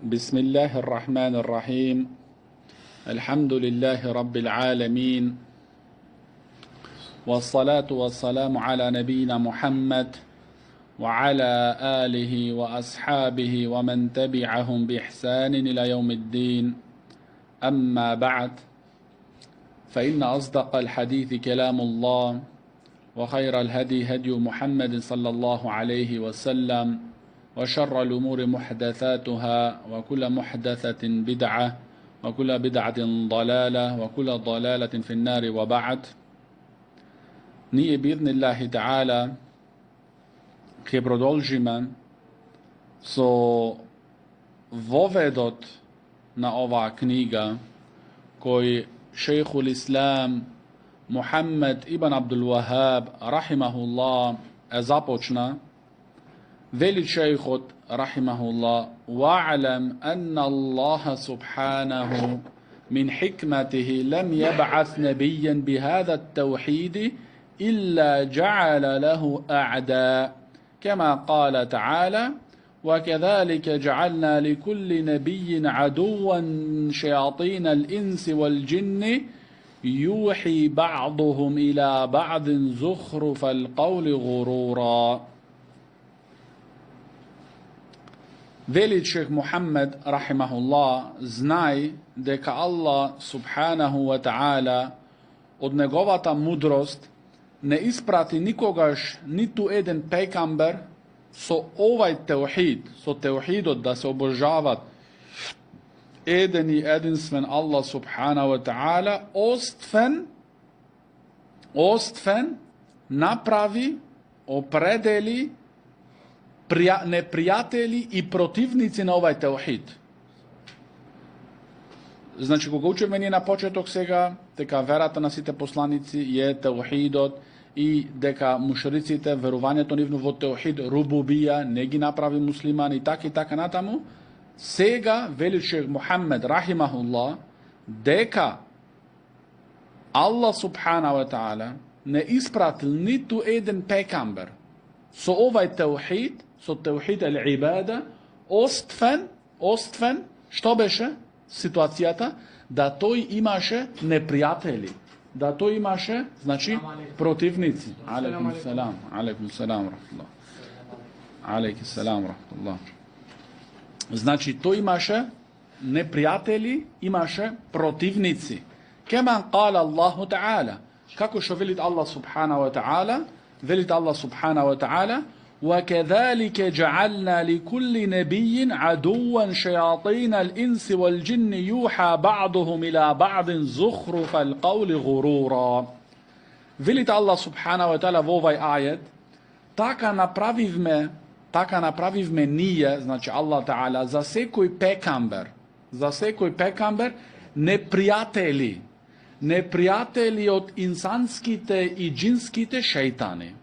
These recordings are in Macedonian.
بسم الله الرحمن الرحيم. الحمد لله رب العالمين، والصلاة والسلام على نبينا محمد وعلى آله وأصحابه ومن تبعهم بإحسان إلى يوم الدين. أما بعد، فإن أصدق الحديث كلام الله، وخير الهدي هدي محمد صلى الله عليه وسلم، وشر الأمور محدثاتها، وكل محدثة بدعة، وكل بدعة ضلالة، وكل ضلالة في النار. وبعد. Nije بإذن الله تعالى che продолжиме со воведот на оваа книга кој шејхул Ислам Мухаммед ибн Абдул Вахаб рахимахуллах е започна. Вели шејхот рахимахуллах: وَاعْلَمْ أَنَّ اللَّهَ سُبْحَانَهُ مِنْ حِكْمَتِهِ لَمْ يَبْعَثْ نَبِيًّا بِهَذَا التَّوْحِيدِ إِلَّا جَعَلَ لَهُ أَعْدَاءَ، كما قال تعالى: وكذلك جعلنا لكل نبي عدوا شياطين الإنس والجن يوحي بعضهم إلى بعض زخرف القول غرورا. Veli šejh Muhammed rahimahullah, znaj дека Allah subhanahu wa ta'ala од неговата мудрост не испрати никогаш ниту еден пекамбер со овај теухид, со теухидот да се обожават еден и единствен Allah subhanahu wa ta'ala, оствен направи, определи непријатели и противници на овај теухид. Значи, кога учиме ние на почеток сега, дека верата на сите посланици е теухидот и дека мушриците, верувањето нивно во теухид, рубубија, не ги направи муслимани и така натаму, сега вели шејх Мухаммед рахимахуллах дека Allah subhanahu wa ta'ala не испратил ниту еден пекамбер со овај теухид, со теухид ал-ибада, оствен, што беше ситуацијата? Да тој имаше непријатели, да тој имаше, значи, противници. Алейкум селам, рахматуллах. Алейкум селам, рахматуллах. Значи, тој имаше непријатели, имаше противници. Кема кала Аллаху Та'ала, како што велит Allah subhanahu wa ta'ala, велит Allah subhanahu wa ta'ala: وكذلك جعلنا لكل نبي عدوا شياطين الإنس والجن يوحى بعضهم إلى بعض زخرف القول غرورا. Велит Allah subhanahu wa ta'ala во овај ајет: така направивме ние, значи Allah ta'ala, за секој пекамбер непријатели од инсанските и джинските шејтани.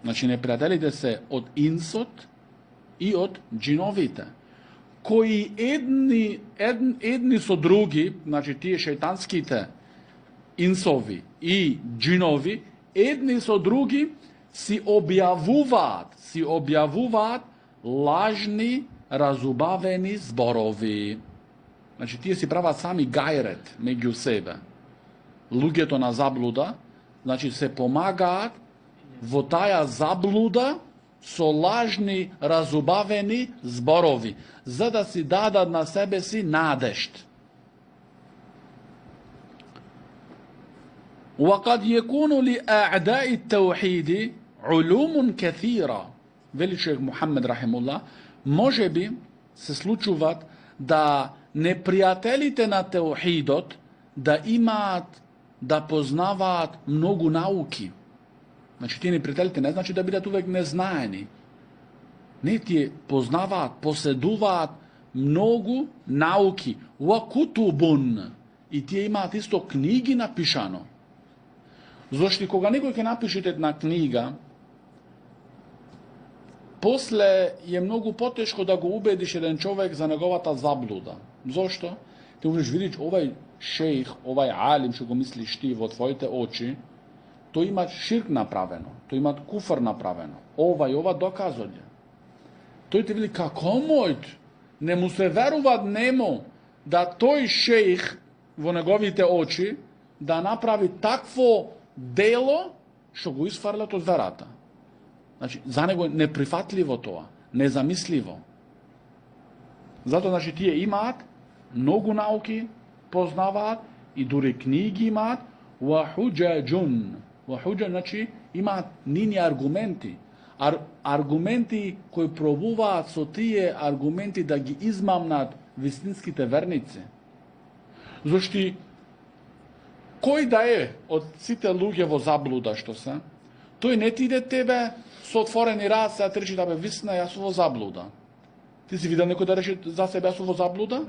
Значи, непријателите се од инсот и од джиновите, кои едни со други, значи тие шејтанските инсови и джинови, едни со други си објавуваат лажни, разубавени зборови. Значи, тие си прават сами гајрет меѓу себе. Луѓето на заблуда, значи, се помагаат во таја заблуда со лажни, разубавени зборови, за да си дадат на себе си надежд. وقد يكون لأعداء التوحيد علوم كثيرة. Вели шејх Мухаммед рахимуллах, може би се случуваат да непријателите на теухидот да имаат, да познаваат многу науки. Значи, тие непријателите не значи да бидат увек незнаени. Не, тие познаваат, поседуваат многу науки. وَكُتُبٌ. И тие имаат исто книги напишано. Зошто кога некој ќе напишете една книга, после е многу потешко да го убедиш еден човек за неговата заблуда. Зошто? Ти можеш видиш овај шејх, овај алим што го мислиш ти во твоите очи, тој има ширк направено, тој има куфр направено. Ова и ова доказоње. Тој ти вели како мојт Не му се верува нему да тој шејх во неговите очи да направи такво дело што го изфрлат од верата. Значи, за него е неприфатливо тоа, незамисливо. Зато, значи, тие имаат многу науки, познаваат и дури книги имаат, вахуджаджун. Вахуджа, значи, имаат нини аргументи. Аргументи кои пробуваат со тие аргументи да ги измамнат вистинските верници. Зошти, кој да е од сите луѓе во заблуда што се, тој не ти иде тебе со отворени раце, а ти речи да бе висна, јас сум во заблуда. Ти си видел некој да речи за себе јас сум во заблуда?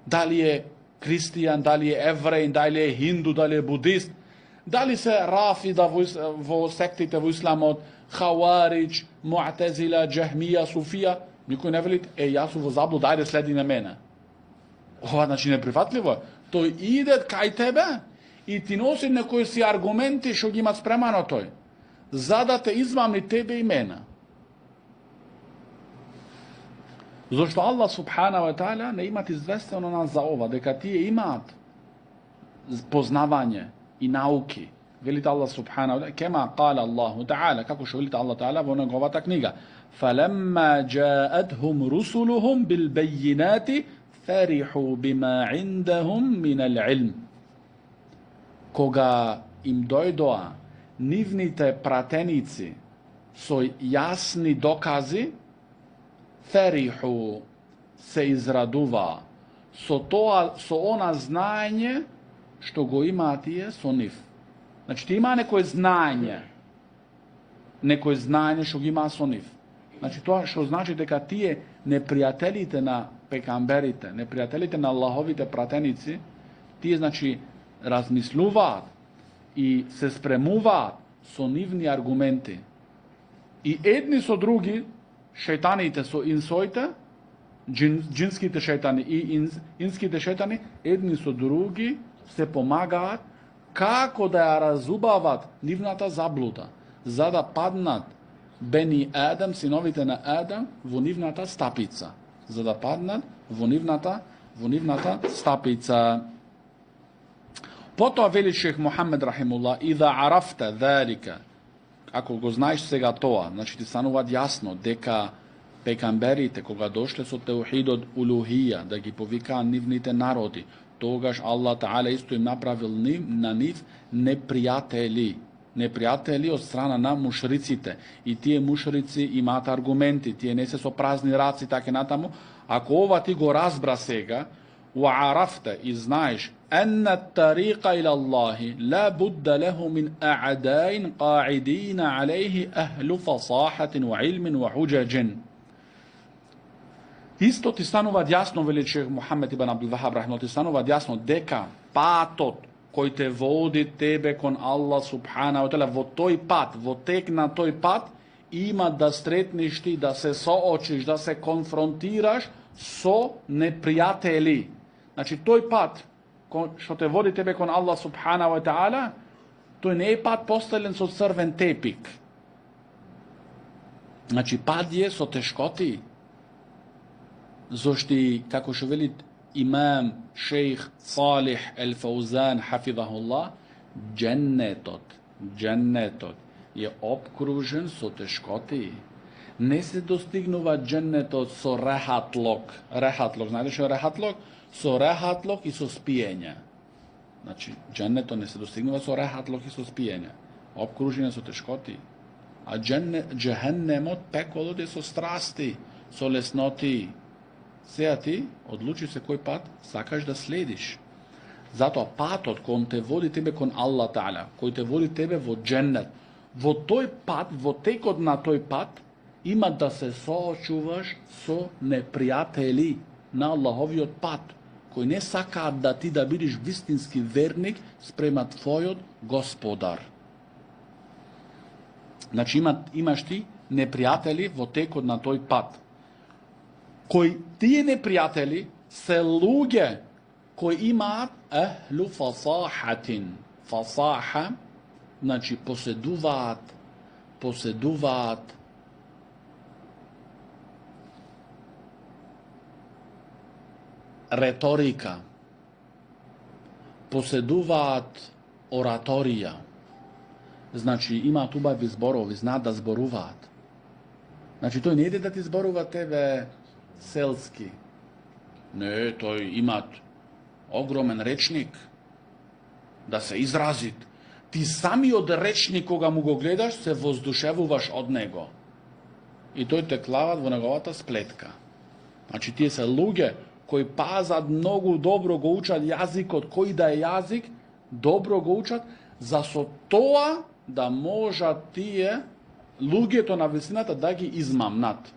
Дали е христијан, дали е евреин, дали е хинду, дали е будист, дали се рафида во сектите во исламот, хаваридж, муътезила, џехмија, суфија, никој не вели, јас сум во заблуда, ајде следи на мене. Ова значи неприфатливо е. Тој иде кај тебе и ти носи некои си аргументи што ги има спремано тој, за да те измамни тебе и мене. Зошто Аллах субхана ва таала не имат известено нас за ова, дека тие имаат познавање и науки. Велите Аллах субхана ва таала, кема кала Аллаху таала, како што велите Аллах таала во неговата книга, فَلَمَّا جَاءَتْهُمْ رُسُلُهُمْ بِالْبَيِّنَاتِ فَرِحُوا بِمَا عِنْدَهُمْ مِنَ الْعِلْمِ. Кога им дојдоа нивните пратеници со јасни докази, фериху се израдува со тоа, со она знаење што го имаат тие со нив. Значи, ти има некој знаење што ги има со нив. Значи, тоа што значи дека тие непријателите на пекамберите, непријателите на Аллаховите пратеници, тие, значи, размислуваат и се спремуваат со нивни аргументи. И едни со други, шејтаните со инсоите, джинските шејтани и инските шејтани, едни со други се помагаат како да ја разубават нивната заблуда, за да паднат Бени Адам, синовите на Адам, во нивната стапица. За да паднат во нивната стапица. Потоа вели шех Мухамед рахимуллах, ида арафта ذалика, ако го знаеш сега тоа, значи ти станува јасно дека пекамберите кога дошле со теухидот улухија да ги повикаа нивните народи, тогаш Аллах Таала исто им направил на нив непријатели од страна на мушриците. И тие мушрици имаат аргументи, тие не се со празни раци, така натаму. Ако ова ти го разбра сега, وعرفت и знаеш أن الطريق إلى الله لا بد له من أعداء قاعدين عليه أهل فصاحة وعلم وحجج. Исто ти станува јасно, вели шех Мухамед ибн Абдул Вахаб рахимахуллах, ти станува јасно дека патот кој те води тебе кон Аллах субхана ва таала, во тој пат, во тек на тој пат, има да сретнеш ти, да се соочиш, да се конфронтираш со непријатели. Значи, тој пат што те води тебе кон Аллах субхана ва таала, тој не е пат постелен со црвен тепик. Значи, пат е со тешкоти. Зошти, како што вели имам шејх Салих ел Фаузан хафизахуллах, дженнетот е обкружен со тешкоти. Не се достигнува дженнетот со рехатлок. Рехатлок, знаете што е рехатлок? Со рехатлок и со спиење. Значи, дженнетот не се достигнува со рехатлок и со спиење. Обкружен со тешкоти. А джехеннемот, пеколот е со страсти, со лесноти. Сега ти одлучи се кој пат сакаш да следиш. Затоа патот кој те води тебе кон Аллах Таала, кој те води тебе во дженнет, во тој пат, во текот на тој пат, има да се соочуваш со непријатели на Аллаховиот пат, кои не сакаат да ти да бидеш вистински верник спрема твојот Господар. Значи имаш ти непријатели во текот на тој пат. Кои тие непријатели се луѓе кои имаат ахлу фасахатин. Фасаха, значи поседуваат retorika, posedуваат ораторија, значи имаат убави зборови, знаат да зборуваат. Значи тој не иде да ти зборува тебе селски. Не, тој имаат огромен речник да се изразит. Ти самиот речник кога му го гледаш се воздушевуваш од него. И тој те клават во неговата сплетка. Значи тие се луѓе кои пазат многу добро го учат јазикот, кој да е јазик, добро го учат, за со тоа да можат тие луѓето на висината да ги измамнат.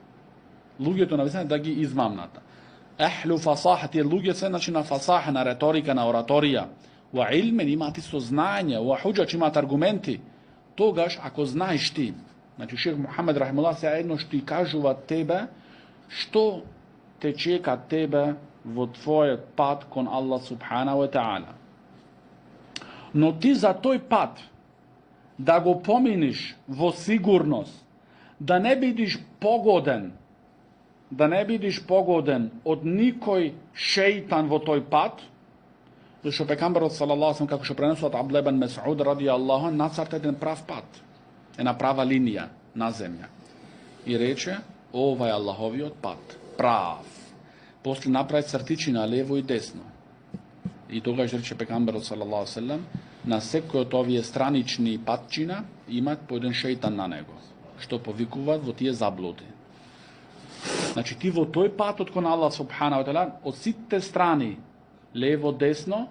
Луѓето на висината да ги измамнат. Ехлу фасаха, тие луѓе се значи на фасаха, на реторика, на ораторија. Ва илмен имаат исто знаење, ва хуџач имаат аргументи. Тогаш, ако знаеш ти, значи шех Мухамед рахимуллах се еднош ти кажува тебе, што те чека тебе во твојот пат кон Аллах субхана ва таала. Но ти за тој пат да го поминиш во сигурност, да не бидиш погоден, од никој шејтан во тој пат, зашто пекамберот салаллаху алейхи како што пренесува Абдулlah ибн Месуд радијаллаху ан нацрта еден прав пат, една права линија на земја. И рече, ова е Аллаховиот пат, прав. После направи цртичи на лево и десно. И тогаш рече пекамберот салаллаху алейхи веселем, на секој од овие странични патчина имат по еден шејтан на него, што повикуваат во тие заблуди. Значи ти во тој патот кон Аллах субхана ва таала од сите страни, лево, десно,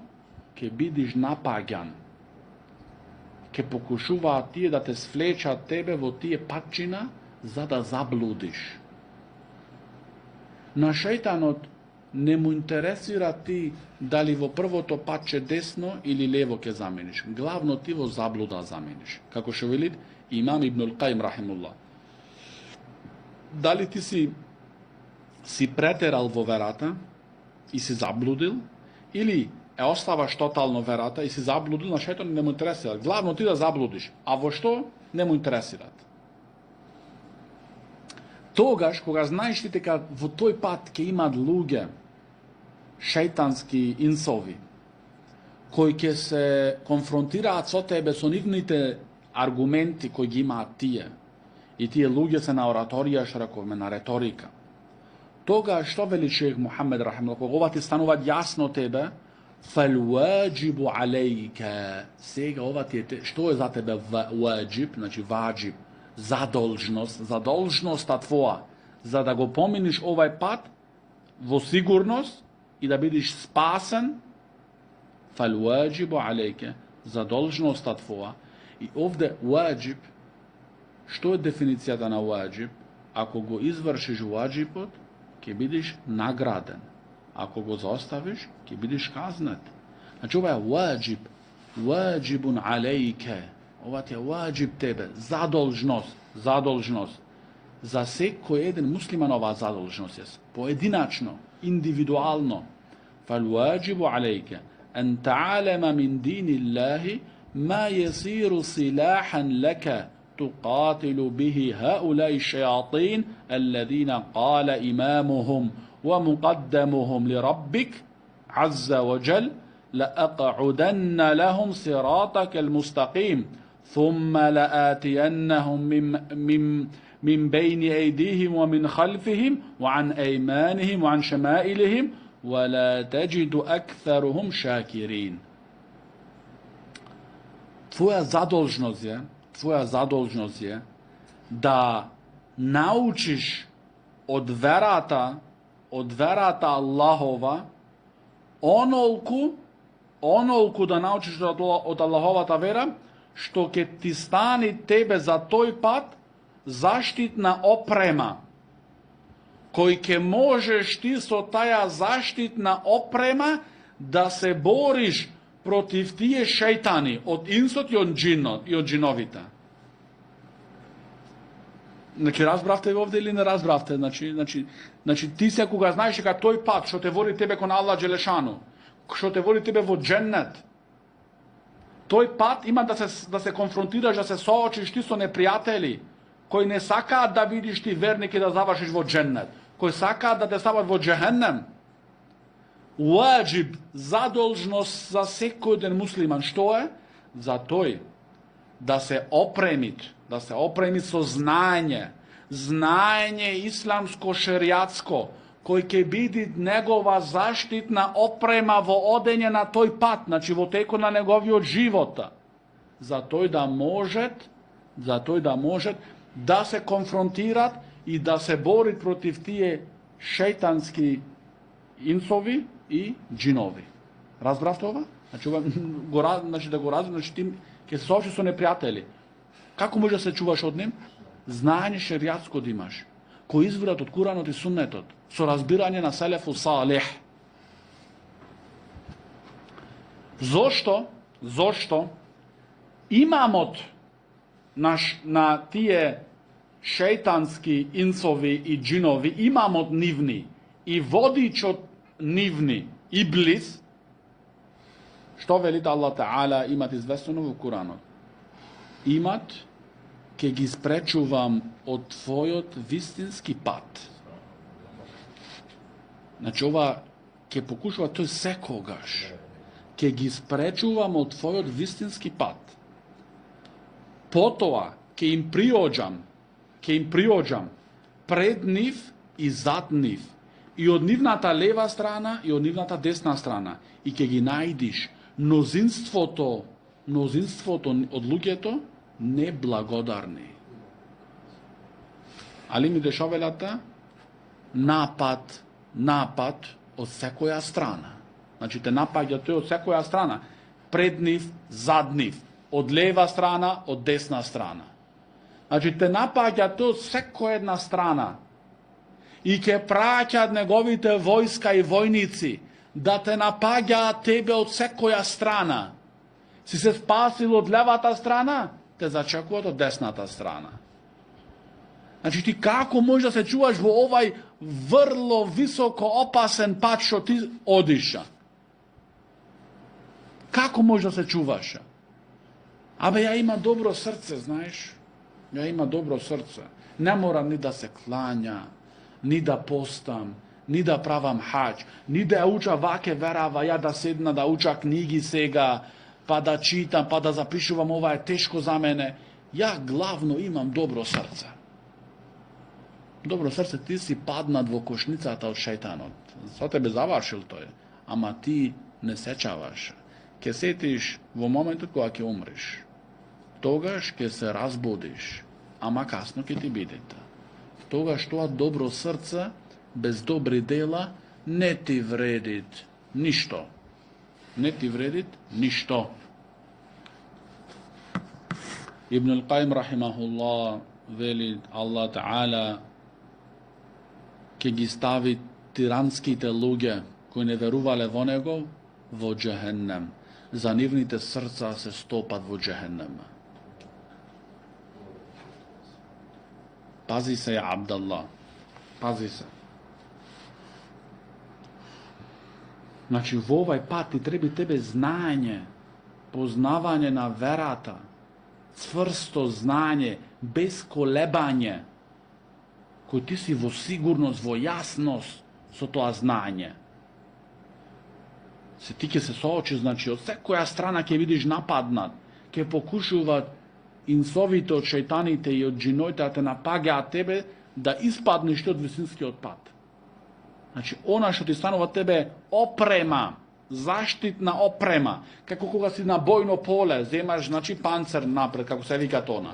ќе бидиш напаѓан. Ќе покушуваат тие да те свлечат тебе во тие патчина за да заблудиш. На шејтанот не му интересира ти дали во првото патче десно или лево ќе замениш. Главно ти во заблуда замениш. Како што вели имам Ибнул Каим рахимуллах. Дали ти си претерал во верата и си заблудил, или оставаш тотално верата и си заблудил, на шејтанот не му интересира. Главно ти да заблудиш. А во што не му интересираат. Тогаш, кога знаеш ти дека во тој пат ќе имаат луѓе, шејтански инсови, кои ќе се конфронтираат со тебе, со нивните аргументи кои ги имаат тие, и тие луѓе се на ораторија, што рековме, на реторика. Тога што вели шех Мухамед рахимуллах, кога ова ти станува јасно тебе, фалваџибу алейка. Сега ова ти е, што е за тебе ваџиб, значи ваџиб, задолжноста твоја, за да го поминиш овај пат во сигурност и да бидеш спасен, фалваџибу алейка, задолжноста твоја. И овде ваџиб, што е дефиницијата на ваџиб? Ако го извршиш ваџибот, ќе бидеш награден. Ако го заоставиш, ќе бидеш казнет. Значи ова е ваџиб, ваџибун алейке. Ова ти е ваџиб тебе, задолжност. За секој еден муслиман ова задолжност е. Поединачно, индивидуално. Фалваџибу алейке ан та'алама мин диниллахи ма јасиру силахан лека تقاتل به هؤلاء الشياطين الذين قال إمامهم ومقدمهم لربك عز وجل لأقعدن لهم صراطك المستقيم ثم لآتينهم من بين أيديهم ومن خلفهم وعن أيمانهم وعن شمائلهم ولا تجد أكثرهم شاكرين. Tvoja задолжност е да научиш од верата Аллахова, онолку да научиш од Аллаховата вера, што ќе ти стани тебе за тој пат заштитна опрема, кој ќе можеш ти со таја заштитна опрема да се бориш против тие шејтани од инсот и од джиновите. Значи, разбравте овде или не разбравте? Значи ти се кога знаеш дека тој пат што те води тебе кон Аллах Джелешану, што те води тебе во дженнет, тој пат има да се конфронтираш, да се соочиш ти со непријатели, кои не сакаат да видиш ти верник и да завршиш во дженнет, кои сакаат да те стават во джехеннем. Wajib, zadolžnost za всеки един musliman. Što je? Za toj da se opremi so znanje islamsko-šerijatsko, koji će biti njegova zaštitna oprema vo odenje na toj pat, znači vo teku na njegovi od života. Za toj da može da se konfrontirat i da se borit protiv tije šeitanski insovi i džinovi. Разбрав това? Значи да го разум, значи ти ќе се соочиш со непријатели. Како може да се чуваш од ним? Знање шеријатско да имаш, кои извират од Куранот и Суннетот, со разбирање на селефу салих. Зошто имамот на тие шејтански инсови и джинови, имамот нивни и водичот нивни, Иблис, што вели Аллах Таала, имат известено во Куранот? Имат, ке ги спречувам од твојот вистински пат. Значи ова ке покушува тој секогаш. Ке ги спречувам од твојот вистински пат. Потоа ке им приоѓам пред нив и зад нив. И од нивната лева страна и од нивната десна страна. И ке ги најдиш мнозинството од луѓето неблагодарни. Али ми дешавелата напад од секоја страна. Значи те напаѓа тој од секоја страна. Пред нив, зад нив. Од лева страна, од десна страна. Значи те напаѓа тој од секоја една страна. И ќе праќаат неговите војска и војници да те напаѓаат тебе од секоја страна. Си се спасил од левата страна, те зачекуваат од десната страна. Значи ти како можеш да се чуваш во овај врло високо опасен пат што ти одиша? Како можеш да се чуваш? Абе, ја има добро срце, знаеш? Ја има добро срце. Не морам ни да се клања, ни да постам, ни да правам хаџ, ни да ја уча ваке верава, ја да седна да уча книги сега, па да читам, па да запишувам, ова е тешко за мене. Ја главно имам добро срце. Добро срце, ти си паднат во кошницата од шејтанот. Со тебе завршил тој, ама ти не сечаваш. Ке сетиш во моментот кога ќе умреш. Тогаш ќе се разбудиш, ама касно ќе ти бидете. Тогаш тоа добро срце без добри дела не ти вредит ништо. Не ти вредит ништо. Ибн Ал-Каим рахимахуллах вели Аллах Таала ќе ги стави тиранските луѓе кои не верувале во него во џехеннем. За нивните срца се стопат во џехеннем. Пази се, ја Абдалла. Пази се. Значи, во овај пат ти треба тебе знање, познавање на верата, цврсто знање, без колебање, кој ти си во сигурност, во јасност со тоа знање. Се ти ќе се соочи, значи, од секоја страна ќе видиш нападнат, ќе покушуваат инсовите од шејтаните и од джиноите да те напаѓаат тебе да испаднеш од висинскиот пат. Значи, она што ти станува тебе опрема, заштитна опрема, како кога си на бојно поле, земаш, значи, панцер напред, како се вика тона.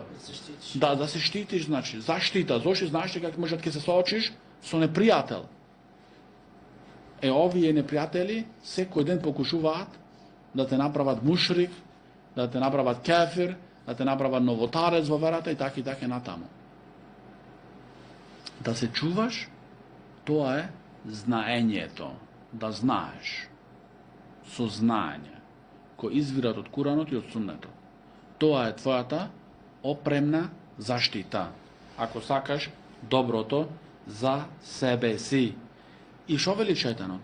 Да се штитиш, значи, заштита, зошто знаеш како може да се соочиш со непријател. Овие непријатели секој ден покушуваат да те направат мушрик, да те направат кафир, да те направат новотарец во верата и така натаму. Да се чуваш, тоа е знаењето, да знаеш, со знаење, кој извират од Куранот и од Суннетот. Тоа е твојата опремна заштита, ако сакаш доброто за себе си. И шо вели шејтанот?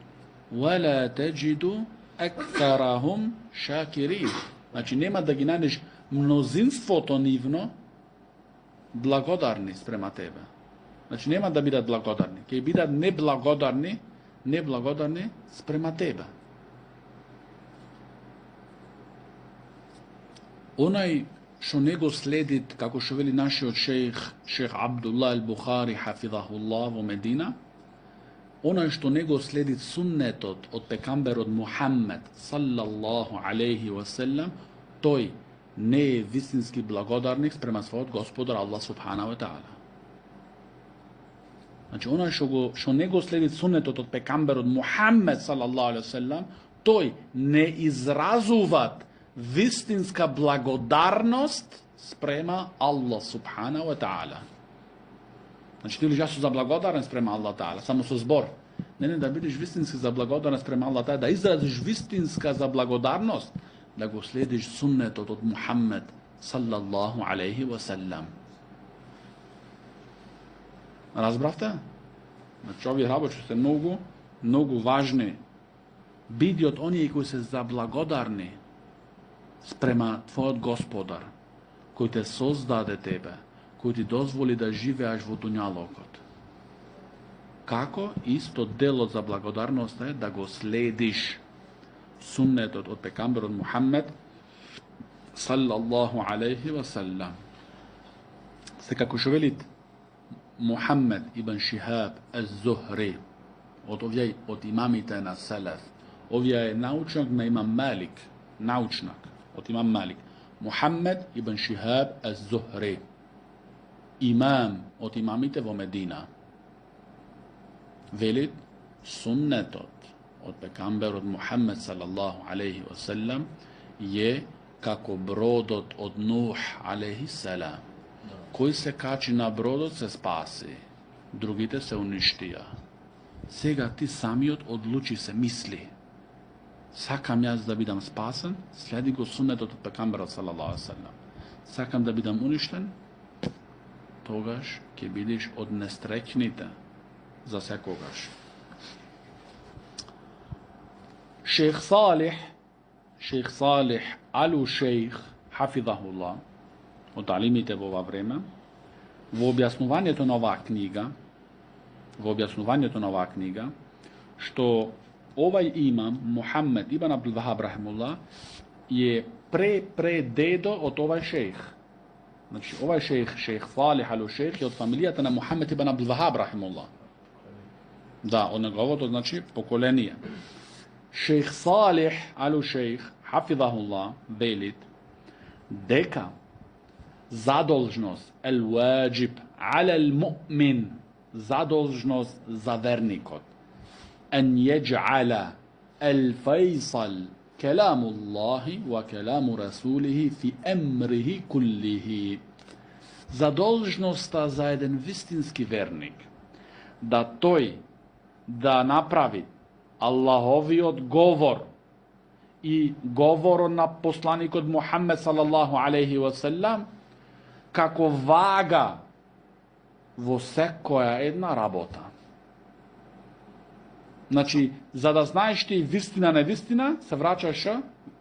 وَلَا تَجِدُ أَكْثَرَهُمْ شَاكِرِينَ. Значи нема да ги најдеш мнозинството нивно благодарни спрема тебе. Значи нема да бидат благодарни, ќе бидат неблагодарни neblagodarni sprema tebe. Onaj što nego sledi, kako što veli naši od šejh Abdullah al-Bukhari, hafidahullah, u Medina, onaj što nego sledi sunnetot od pekamber od Muhammed, sallallahu alaihi wasallam, toj ne je vistinski blagodarnik sprema svojeg gospodara Allah subhanahu wa ta'ala. Znači onaj što nego sledi sunnetot od pekamber od Muhammed, sallallahu alaihi wasallam, toj ne izrazuvat vistinska blagodarnost sprema Allah subhanahu wa ta'ala. Znači ti ja su za blagodaran sprema Allah ta'ala, samo su zbor. Ne, da bidiš vistinski za blagodarnost sprema Allah ta'ala, da izraziš vistinska za blagodarnost, da go slijediš sunnet od Muhammed sallallahu alaihi wa sallam. Razbravte? Znači ovi hraboči se mnogo važni. Bidi od onih koji se za blagodarni sprema tvoj gospodar, koji te sozdade tebe, koji ti dozvoli da živeaš vo dunjalokot. Kako? Isto delo za blagodarnost je da go slediš sunnet od pekamber od Muhammed sallallahu alaihi wa sallam. Se kako što velit Muhammed ibn Šihab az-Zuhri, od imamita na Salaf, ovdje je naučnak na imam Malik, naučnak od imam Malik. Muhammed ibn Šihab az-Zuhri, imam od imamite vo Medina, velit sunnetot od pekamber od Muhammed sallallahu alaihi wa sallam je kako brodot od Nuh alaihi salam. Koji se kači na brodot se spasi, drugite se uništija. Сега ti samiot odluči se, misli. Sakam ja da bidam spasan, sledi go sunnet od pekambera sallallahu alaihi sallam. Sakam da bidam uništen, togaš ke bidiš od nestreknite za sekogaš. Šejh Salih al-Šejh, hafidahullah, od talimite v ova vreme, v objasnovanju nova knjiga, što ovaj imam, Muhammed ibn Abdul Wahab rahimullah, je pre dedo od ovaj šejh. Znači, ovaj šejh Salih al-Šejh je od familijata na Muhammed ibn Abdul Wahab rahimullah. Da, od njegovo, to znači pokolenije. Šejh Salih al-Šejh, hafidahullah, velit, deka zadolžnost, el-wajib, ala al-mu'min, zadolžnost za vernikot, an yaj'ala al-faysal kalamu Allahi wa kalamu Rasulihi fi emrihi kullihi. Zadolžnosta za jedan vistinski vernik, da napravi Allahovi odgovor i govor na poslanik od Muhammed sallallahu alaihi wa sallam, kako vaga vo sekoja jedna rabota. Znači, za da znaš ti vistina, nevistina, se vraćaš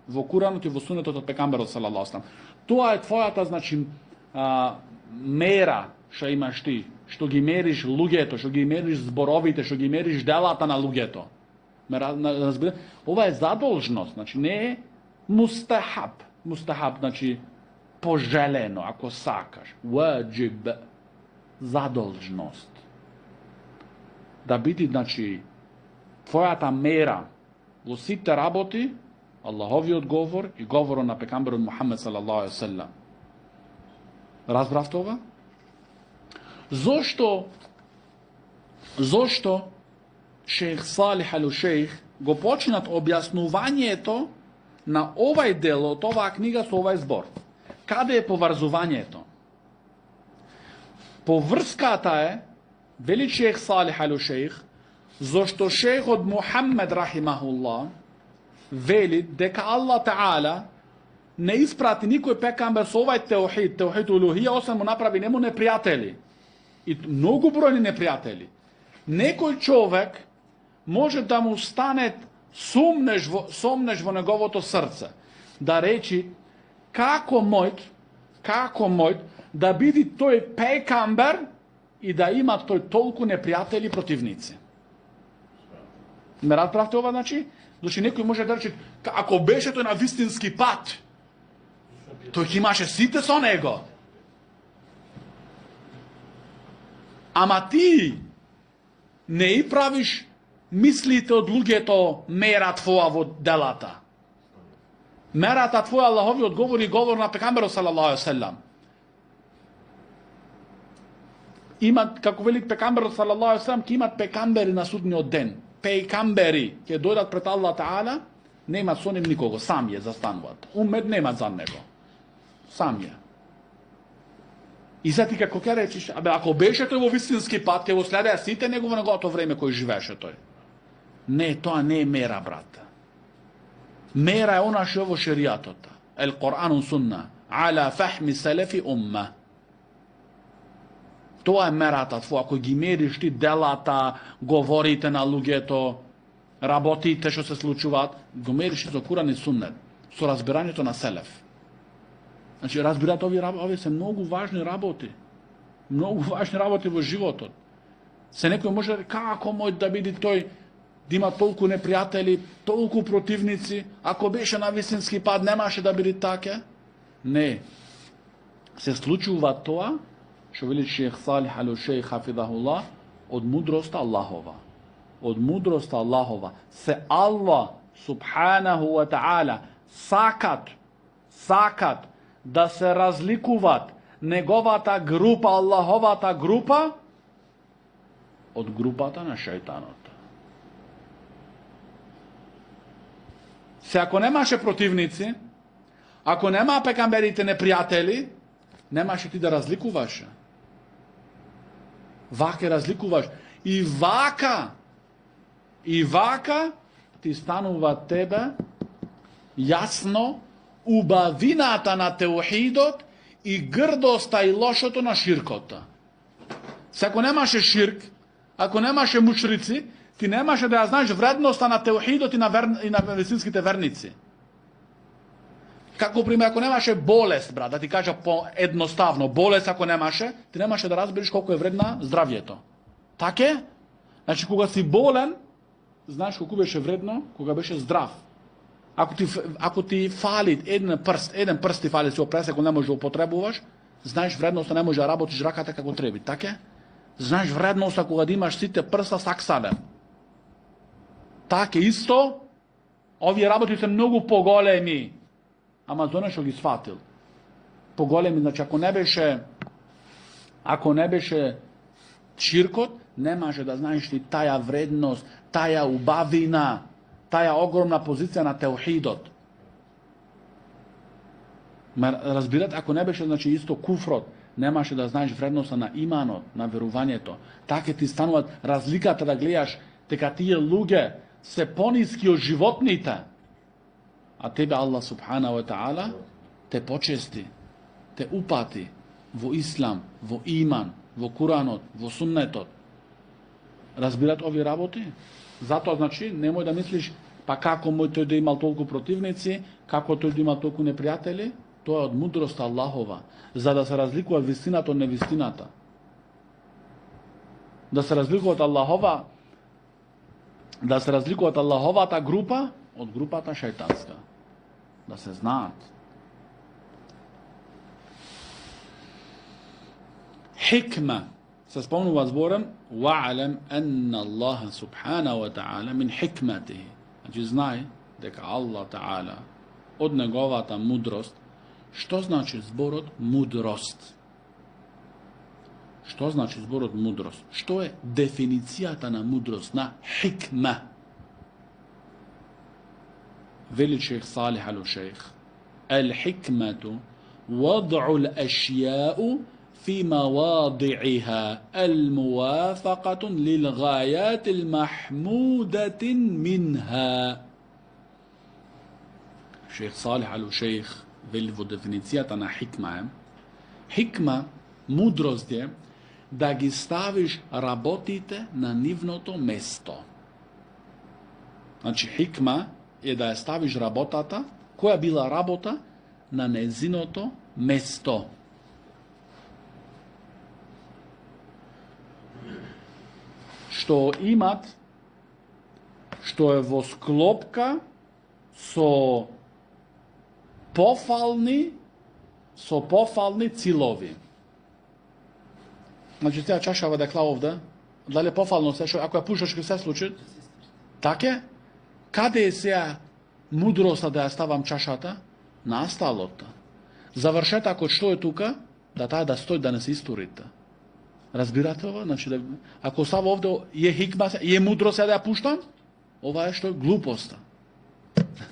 vo Kuranu ti vo sunnetu od pekambera sallallahu alaihi wa sallam. To je tvojata, znači, mera što imaš ti, što gi meriš lugeto, što gi meriš zborovite, što gi meriš delata na lugeto. Ova je zadolžnost, znači ne mustahab, znači poželjeno, ako sakaš, wajib, zadolžnost. Da biti, znači, tvoja ta mera u site raboti, Allahovi odgovor i govoru na pekamberu Muhammed sallallahu alaihi sallam. Razbrav toga? Zašto šejh Salih al-Šejh go počinat objasnovanje to na ovaj delo, od ova knjiga su ovaj zbor. Kada je povarzovanje to? Povrskata je, veli šejh Salih al-Šejh, zašto šejh od Muhammed rahimahullah veli deka Allah ta'ala ne isprati nikoj pekamber s ovaj teuhid uluhija, osim mu napravi njemu neprijatelji. I mnogo brojni neprijatelji. Nekoj čovek može da mu stane sumnež vo njegovo to srce. Da reći, kako mojt da vidi toj pekamber i da ima toj toliko neprijatelji protivnici. Ме разбравте ова, значи некој може да рече, ако беше тој на вистински пат, тој ќе имаше сите со него. Ама ти не и правиш мислите од луѓето мера твоја во делата. Мерата твоја Аллахови одговори говор на пекамберот салаллаху алейхи ве селем. Имат, како вели пекамберот салаллаху алейхи ве селем, ќе имат пекамбери на судниот ден. Пекамбери ќе дојдат пред Аллах Таала, нема со ним никого, сам ја застануваат. Умет нема за него. Сам ја. И сега ти како ќе речиш, ако беше тој во вистински пат, ќе го следеа сите негово неговото време кој живееше тој. Не, тоа не е мера, брат. Мера е она што во шеријатот. Ел Корану сунна, ала фахми селефи умма. Тоа е мерата твоја, кој ги мериш ти делата, говорите на луѓето, работите што се случуваат, го мериш со Куран и Суннет, со разбирањето на селеф. Значи, разбирате, овие се многу важни работи. Многу важни работи во животот. Се некој може да рече, како мој да биде тој, да има толку непријатели, толку противници, ако беше на вистински пат, немаше да биде така? Не. Се случува тоа, што вели шех Салих ал-Шейх хафидахуллах, од мудроста Аллахова. Од мудроста Аллахова. Се Аллах субханаху ва таала сакат да се разликуваат неговата група, Аллаховата група, од групата на шејтанот. Се ако немаше противници, ако нема пекамберите непријатели, немаше ти да разликуваш. Вака разликуваш. И вака ти станува тебе јасно убавината на теухидот и грдоста и лошото на ширкота. Се ако немаше ширк, ако немаше мушрици, ти немаше да ја знаеш вредноста на теухидот и на вистинските верници. Како пример, ако немаше болест, брат, да ти кажа по-едноставно, болест ако немаше, ти немаше да разбереш колку е вредна здравјето. Така? Значи, кога си болен, знаеш колку беше вредно, кога беше здрав. Ако ти фали еден прст ти фали, си опресек, не можеш да употребуваш, знаеш вредноста, не можеш да работиш раката како треби. Така? Знаеш вредноста кога да имаш сите прста саксаден. Така исто, овие работи се многу поголеми. Ама зона што ги сфатил. Поголеми, значи ако не беше ширкот, немаше да знаеш ти таја вредност, таја убавина, таја огромна позиција на теухидот. Разбирате, ако не беше значи исто куфрот, немаше да знаеш вредноста на иманот, на верувањето. Така ти стануваат разликата да гледаш дека тие луѓе се пониски од животните. А тебе Аллах субхана ва таала те почести, те упати во ислам, во иман, во Куранот, во суннетот. Разбират овие работи? Затоа, значи, немој да мислиш, па како мој тој да имал толку противници, како тој да имал толку непријатели, тоа е од мудроста Аллахова, за да се разликува вистината од невистината. Да се разликуваат Аллаховата група од групата шајтанска. Да се знаат. Хикма. Се спомнува зборен وَعْلَمْ أَنَّ اللَّهَ سُبْحَانَهُ وَتَعَالَى مِنْ حِكْمَتِهِ. Значи знај дека Аллах Таала од неговата мудрост. Што значи зборот мудрост? Што значи зборот мудрост? Што е дефиницијата на мудрост, на хикма? Вели шех Салих ал-Шейх, الحكمة وضع الأشياء في مواضعها الموافقة للغايات المحمودة منها. شيخ صالح al-Šejh veli во дефиницијата на хикма. Хикма, мудрост е да ги ставиш работите на нивното место. Значи хикма е да ја ставиш работата, која била работа, на незиното место. Што што е во склопка со пофални цилови. Значи, тя чашава да кла овде, дали е пофално се, ако ја пушаш, ќе се случи? Таке? Каде е сега мудроста да ја ставам чашата? На сталот. Завршетакот што е тука? Да таа да стои, да не се историте. Разбирате ова? Значи, да, ако става овде, е хикма, е мудрост да ја пуштам? Ова е што е глупоста.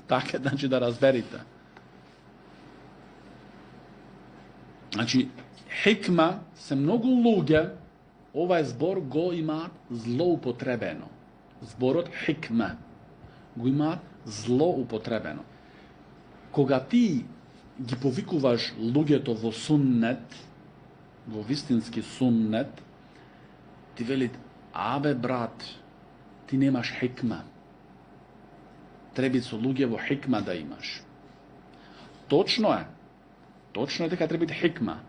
Така, значи, да разберите. Значи, хикма се многу луѓе, овај збор го имаат злоупотребено. Зборот хикма го имаат злоупотребено. Кога ти ги повикуваш луѓето во суннет, во вистински суннет, ти велит, абе брат, ти немаш хикма. Треби со луѓе во хикма да имаш. Точно е дека треба хикма.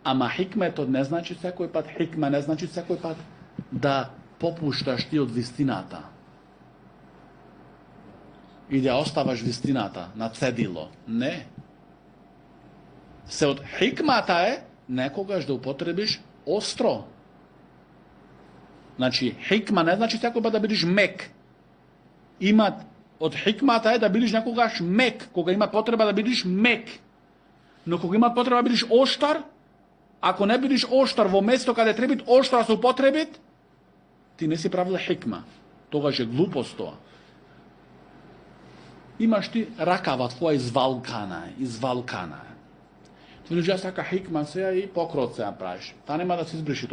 Ама хикмето не значи секој пат, хикма не значи секој пат да попушташ ти од вистината. И да оставаш вистината на цедило. Не. Се од хикмата е некогаш да употребиш остро. Значи, хикма не значи секој пат да бидеш мек. Од хикмата е да бидеш некогаш мек, кога има потреба да бидеш мек. Но кога има потреба да бидеш оштар, ако не бидеш оштар во место каде треба оштар се употребит, ти не си правил хикма. Тогаш е глупост тоа. Имаш ти ракава твоја извалкана. Ти не жас така хикма сега и покрот сега правиш. Та нема да се избриши,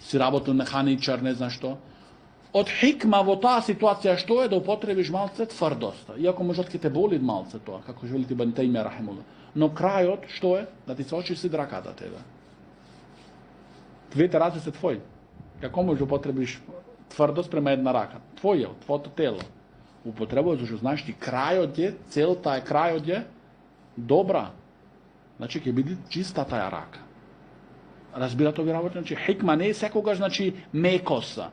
си работен механичар, не знам што. Од хикма во таа ситуација што е да употребиш малце тврдост. Иако можат ќе те боли малце тоа, како што велите Ибн Тајмија рахимуллах. Но крајот што е? Да ти се очисти драката тебе. Двете раце се твои. Како можеш да употребиш тврдост према една рака? Твоето тело. Употребуваш зашто знаеш ти крајот е, целта е крајот е добра. Значи ќе биде чиста таа рака. Разбирате овие работи? Значи хикма не е секогаш значи мекоса.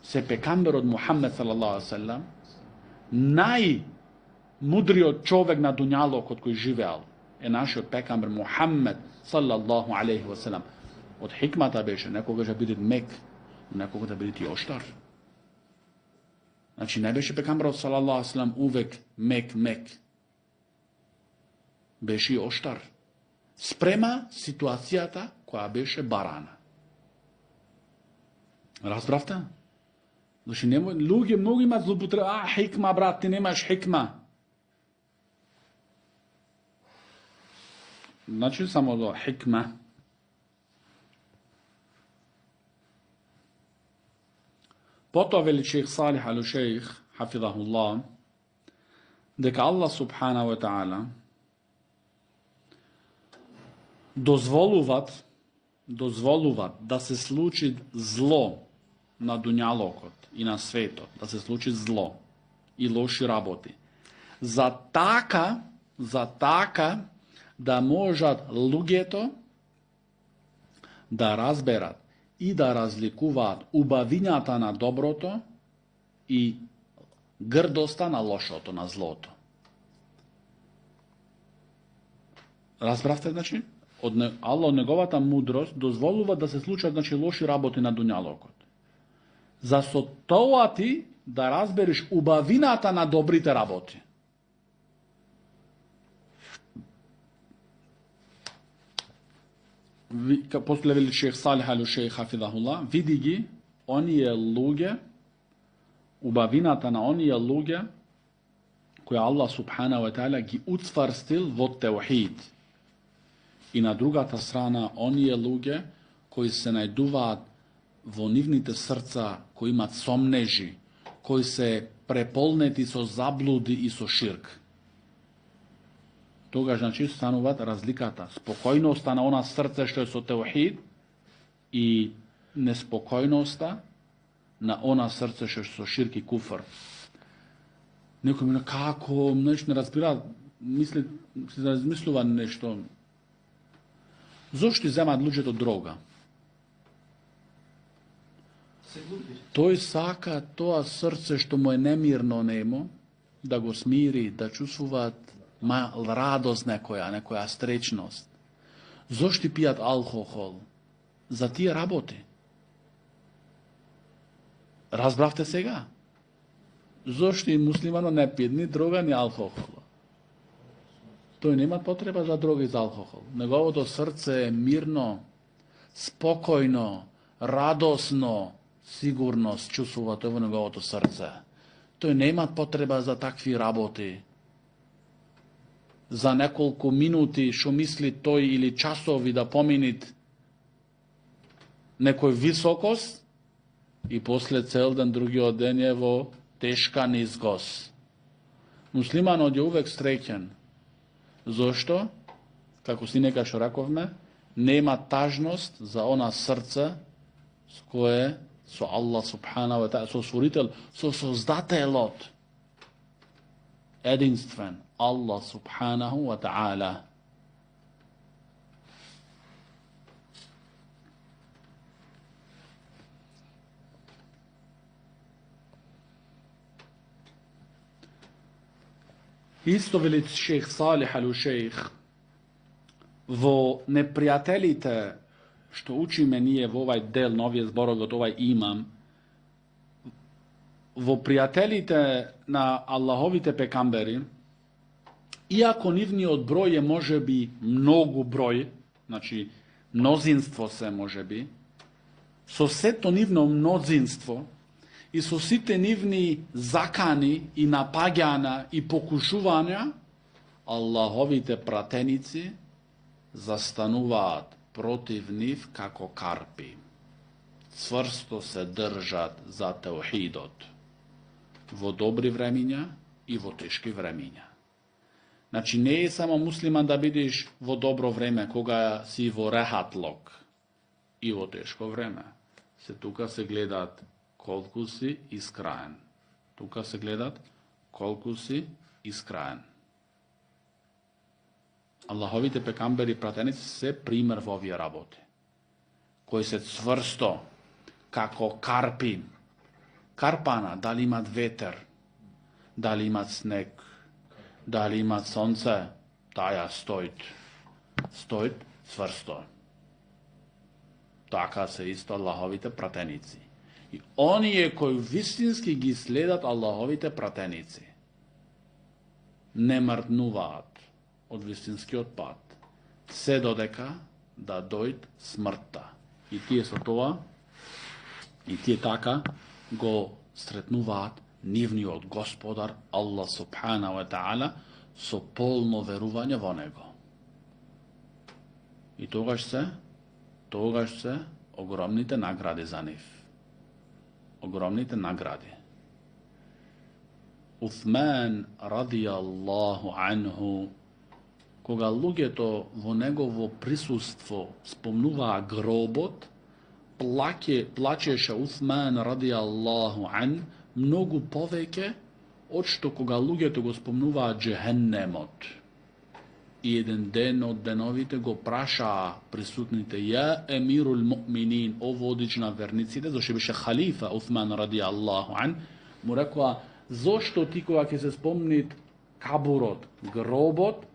Се пекамберот Мухаммед салаллаху алейхи ве селем, најмудриот човек на дуњалокот кој живеал е нашиот пекамбер Мухаммед салаллаху алейхи ве селем. Од хикмата беше некогаш да биде мек, некогаш да биде ти оштар. Значи не беше пекамберот салаллаху алейхи ве селем увек мек. Беше и оштар. Спрема ситуацијата која беше барана. Разбравте? Значи, луѓе многу имат злоупотреба. Хикма, брат, ти немаш хикма. Значи, само до хикма. Потоа вели шејх Салих ал-Шејх, хафидахуллах, дека Аллах субхана ва таала дозволуват да се случи зло на дуњалокот и на светот, да се случи зло и лоши работи. За така да можат луѓето да разберат и да разликуваат убавињата на доброто и грдоста на лошото, на злото. Разбравте, значи? Аллах, неговата мудрост, дозволува да се случат значи, лоши работи на дуњалокот. За со тоа ти да разбереш убавината на добрите работи. После вели шејх Салих ал-Шејх хафидахуллах, види ги оние луѓе, убавината на оние луѓе кои Аллах субхана ва таала ги уцврстил во теухид. И на другата страна оние луѓе кои се најдуваат во нивните срца, кои имат сомнежи, кои се преполнети со заблуди и со ширк. Тогаш, значи, стануваат разликата. Спокојноста на она срце што е со теухид и неспокојноста на она срце што е со ширк и куфр. Некој ми како, нешто не разбира, мисли, се размислува нешто. Зошто земаат луѓето дрога? Тој сака тоа срце што му е немирно немо, да го смири, да чувствуваат радост некоја стречност. Зошто пијат алкохол? За тие работи. Разбравте сега? Зошто и муслимано не пијат ни дрога, ни алкохол? Тој нема потреба за дрога и за алкохол. Неговото срце е мирно, спокојно, радосно, сигурност чувствува тој во неговото срце. Тој нема потреба за такви работи. За неколку минути што мисли тој или часови да поминит некој високост и после цел ден другиот ден е во тешка низгост. Муслиманот е увек среќен. Зошто? Како си некаш раковме, нема тажност за она срце с кое со Аллах субханаху ва таала, со Створител, со Создателот, единствен, Аллах субханаху ва таала. Исто вели шејх Салих ал-Шејх, во непријателите што учиме ние во овај дел на овие зборови од овај имам, во пријателите на Аллаховите пекамбери, иако нивниот број е можеби многу број, значи мнозинство се можеби, со сето нивно мнозинство и со сите нивни закани и напаѓана и покушувања, Аллаховите пратеници застануваат против нив како карпи. Цврсто се држат за теухидот во добри времиња и во тешки времиња. Значи не е само муслиман да бидеш во добро време кога си во рехатлок и во тешко време. Тука се гледат колку си искраен. Тука се гледат колку си искраен. Аллаховите пекамбери пратеници се пример во овие работи, кои се цврсто, како карпи. Карпана, дали имат ветер, дали имат снег, дали имат сонце, таја стоит цврсто. Така се исто Аллаховите пратеници. И оние кои вистински ги следат Аллаховите пратеници, не мрднуваат од вистинскиот пат, се додека да дојд смртта. И тие со тоа, и тие така го сретнуваат нивниот Господар Аллах субханаху ва таала со полно верување во него. И тогаш се огромните награди за нив. Огромните награди. Уthman радијаллаху анху, кога луѓето во негово присуство спомнуваа гробот, плачеше Уthman радијаллаху ан многу повеќе од што кога луѓето го спомнуваат џехеннемот. И еден ден од деновите го прашаа присутните: ја емирул муъминин, о водич на верниците, зашто беше халифа Уthman радијаллаху ан, му рекоа: зошто ти кога ќе се спомнит кабурот, гробот,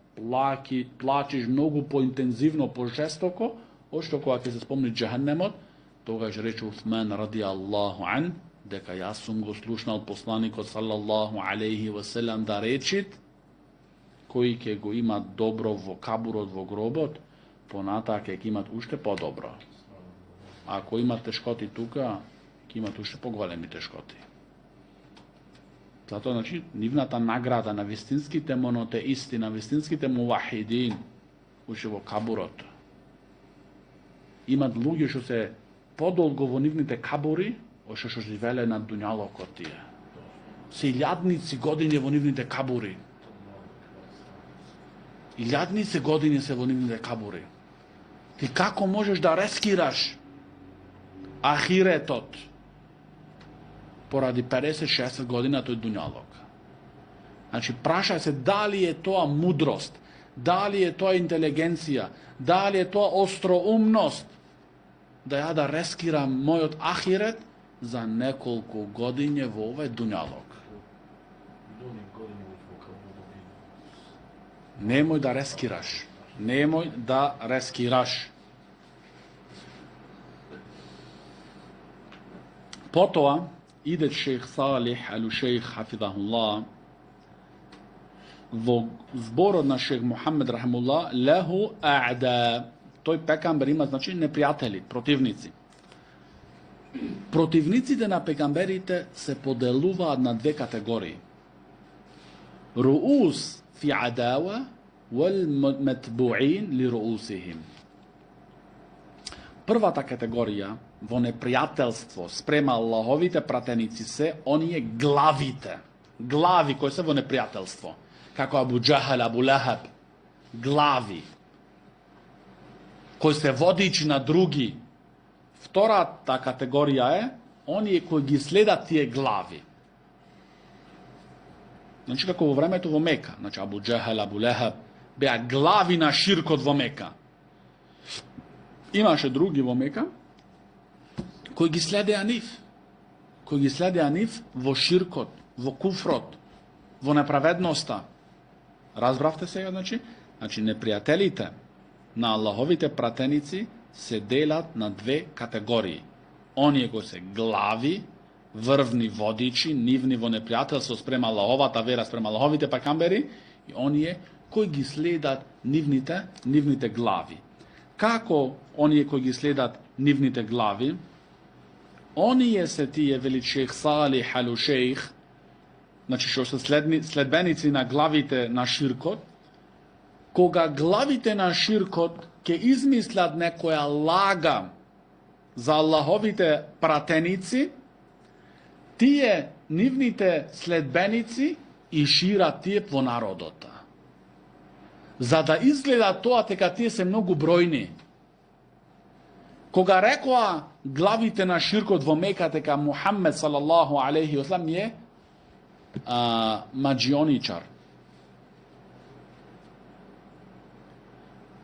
плачеш многу поинтензивно, пожестоко, од што кога ќе се спомни џехеннемот? Тогаш рече Уthman радијаллаху ан дека јас сум го слушнал посланикот салаллаху алейхи ва селам да речит: кои ќе го имат добро во кабурот, во гробот, понатака ќе имат уште подобро. А ако имат тешкоти тука, ќе имат уште поголеми тешкоти. Затоа, значи, нивната награда на вистинските монотеисти, на вистинските мувахидин, уште во кабурот. Имат луѓе што се подолго во нивните кабури, од што живеле на дуњалокот тие. Се илјадници години во нивните кабури. Илјадници години се во нивните кабури. Ти како можеш да рескираш ахиретот поради 50-60 година тој дуњалок? Значи, прашај се дали е тоа мудрост, дали е тоа интелигенција, дали е тоа остроумност, да ја да рескирам мојот ахирет za nekoliko godine v ovaj dunjalog. Nemoj da reskiraš. Nemoj da reskiraš. Потоа иде шейх Салих Алушейх Хафидахуллах во зборот на шейх Мухаммед Рахимуллах леху а'да. Тој пекамбер има значи непријатели, противници. Противниците на пекамберите се поделуваат на две категории. Руус фи адава вал матбуин ли руусихим. Првата категорија во непријателство спрема Аллаховите пратеници се оние главите. Глави кои се во непријателство. Како Абу Джахал, Абу Лахаб. Глави. Кои се водичи на други. Втората категорија е оние кои ги следат тие глави. Значи како во времето во Мека. Значи Абу Джахал, Абу Лахаб беа глави на ширкот во Мека. Имаше други во Мека кои ги следеа нив. Кои ги следеа нив во ширкот, во куфрот, во неправедноста. Разбравте сега, значи? Значи непријателите на Аллаховите пратеници се делат на две категории. Оние кои се глави, врвни водичи, нивни во непријателство спрема Аллаховата вера, спрема Аллаховите пекамбери, и оние кои ги следат нивните глави. Како оние кои ги следат нивните глави? Оние се тие, вели шейх Салих Алушейх, значи што се следбеници на главите на ширкот, кога главите на ширкот ќе измислат некоја лага за Аллаховите пратеници, тие нивните следбеници и шират тие по народот. За да изгледа тоа дека тие се многу бројни. Кога рекоа главите на ширкот во Мека дека Мухаммед салаллаху алейхи васелам е маџионичар,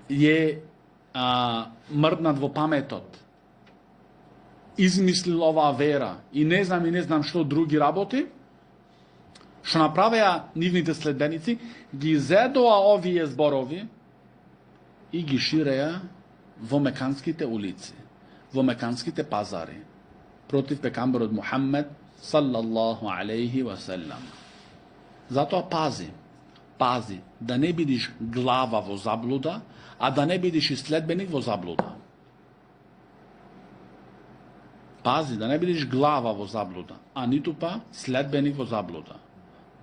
е мрднат во паметот, измислил оваа вера и не знам што други работи, што направеа нивните следбеници, ги зедоа овие зборови и ги ширеа во меканските улици, во меканските пазари, против пекамберот Мухаммед саллаллаху алейхи васелам. Затоа пази, да не бидиш глава во заблуда, а да не бидиш и следбеник во заблуда. Пази, да не бидиш глава во заблуда, а ниту па следбеник во заблуда.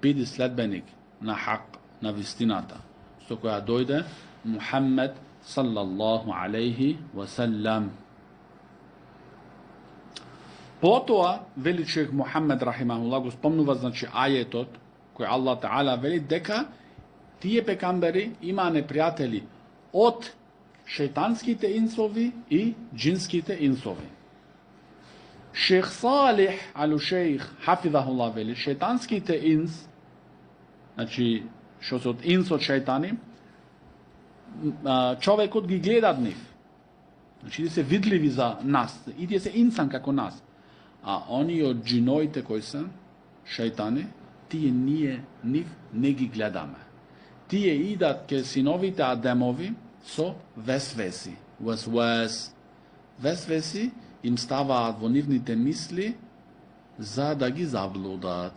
Биди следбеник на хак, на вистината, со која дојде Мухаммед саллаллаху алейхи васелам. Потоа, вели шейх Мухаммед рахимахуллах, го спомнува, значи, ајетот, кој Аллах Таала вели дека тие пекамбери има непријатели од шејтанските инсови и джинските инсови. Шейх Салих Алушейх хафидахуллах вели, шејтанските инс, значи, што се од инс од шејтани, човекот ги гледа нив. Значи, тие се видливи за нас, и тие се инсан како нас. А они од джиноите кои се шејтани, тие нив не ги гледаме. Тие идат ке синовите Адемови со весвеси. Весвеси им ставаат во нивните мисли за да ги заблудат.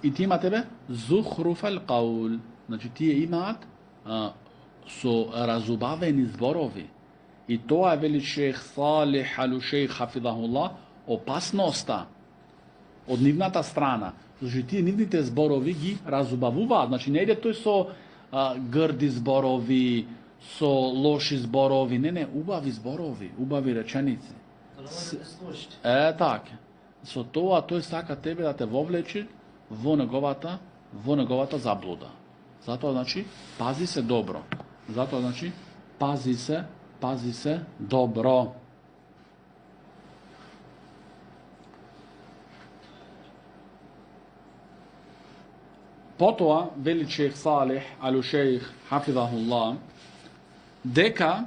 И ти имате зухруфал qaul. Значи тие имаат со разубавени зборови. И тоа вели шейх Салих Алушейх хафидахуллах, опасноста од нивната страна. Значи тие нивните зборови ги разубавуваат. Значи не иде тој со грди зборови, со лоши зборови, не, убави зборови, убави реченици. Така. Со тоа тој сака тебе да те вовлечи во неговата заблуда. Затоа, значи, пази се добро. Затоа, значи, пази се добро. Потоа, вели шейх Салих Алушейх хафидахуллах, дека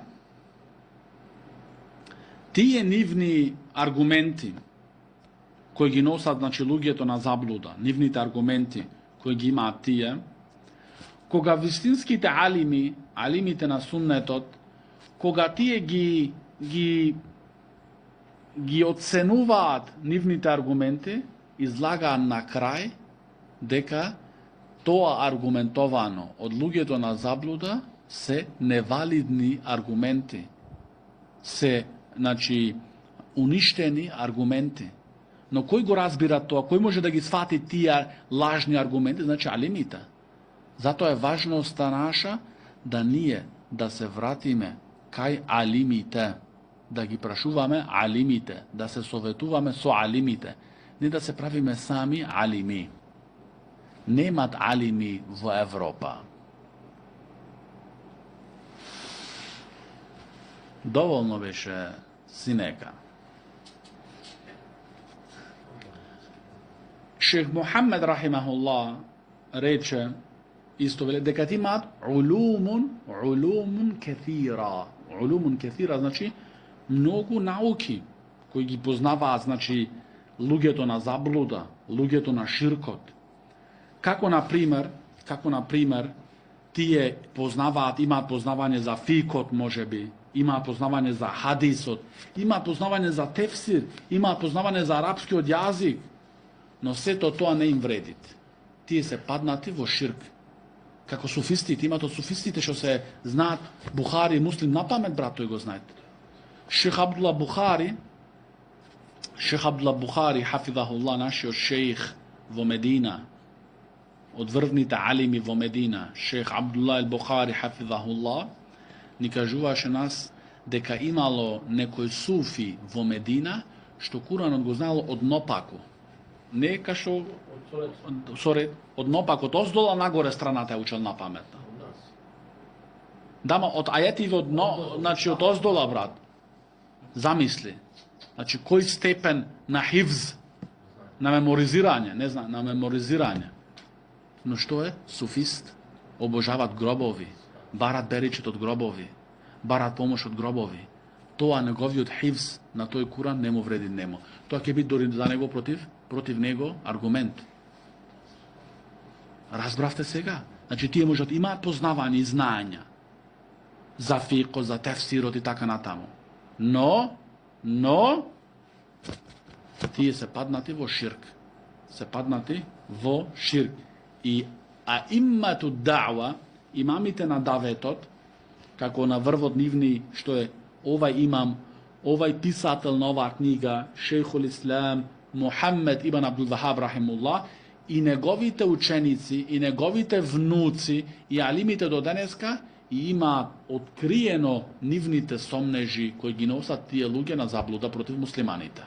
тие нивни аргументи кои ги носат, значи, луѓето на заблуда, нивните аргументи кои ги имаат тие, кога вистинските алими, алимите на суннетот, кога тие ги оценуваат нивните аргументи, излагаат на крај дека тоа аргументовано од луѓето на заблуда се невалидни аргументи, се, значи, уништени аргументи. Но кој го разбира тоа? Кој може да ги свати тие лажни аргументи? Значи, алимите. Затоа е важноста наша да ние да се вратиме кај алимите, да ги прашуваме алимите, да се советуваме со алимите, не да се правиме сами алими. Немат алими во Европа. Доволно беше синека. Шех Мухаммед рахимахуллах рече исто веле дека ти имаат улумун кефира. Улумун кефира значи многу науки кои ги познаваат, значи, луѓето на заблуда, луѓето на ширкот. Како на пример, тие познаваат, имаат познавање за фикот, можеби, имаат познавање за хадисот, имаат познавање за тефсир, имаат познавање за арапскиот јазик, но сето тоа не им вредит. Тие се паднати во ширк. Како суфистите, имаат од суфистите што се знаат Бухари и Муслим на памет, брат, тој го знаете. Шех Абдулла Бухари, хафидахуллах, нашиот шејх во Медина, од врвните алими во Медина, шех Абдулла Бухари, хафидахуллах, ни кажуваше нас дека имало некој суфи во Медина, што Куранот го знало од нопаку. Не кашо соред, од нопакот, оздола нагоре страната е учел на паметна. Дама, од ајетиве од значи од оздола, брат. Замисли. Значи, кој степен на хивз, на меморизирање, не знам, на меморизирање. Но што е? Суфист. Обожават гробови, барат беричет од гробови, барат помош од гробови. Тоа неговиот хивз на тој Куран не му вреди нему. Тоа ќе биде дори за него против него аргумент. Разбравте сега? Значи, тие можат имаат познавање и знаења за фико, за тефсирот и така натаму. Но тие се паднати во ширк. Се паднати во ширк. И иммату даъва, имамите на даветот, како на врвот нивни, што е овај имам, овај писател на оваа книга, Шейхул Ислам Мухаммед ибн Абдул Вахаб рахимуллах, и неговите ученици, и неговите внуци, и алимите до денеска, и имаат откриено нивните сомнежи кои ги носат тие луѓе на заблуда против муслиманите.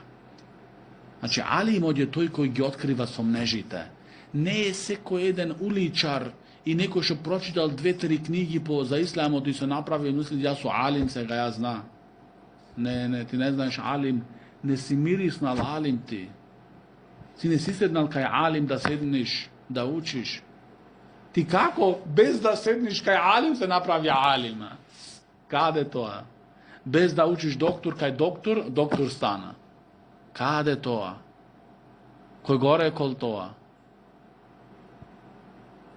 Значи, алим е тој кој ги открива сомнежите. Не е секој еден уличар и некој што прочитал 2-3 книги за исламот и се направи и мисли, јас сум алим, сега јас зна. Не, ти не знаеш алим, не си мириснал алим ти. Ти не си седнал кај алим да седнеш, да учиш. Ти како, без да седнеш кај алим, се направи алима? Каде тоа? Без да учиш доктор кај доктор стана. Каде тоа? Кој горе е кол тоа?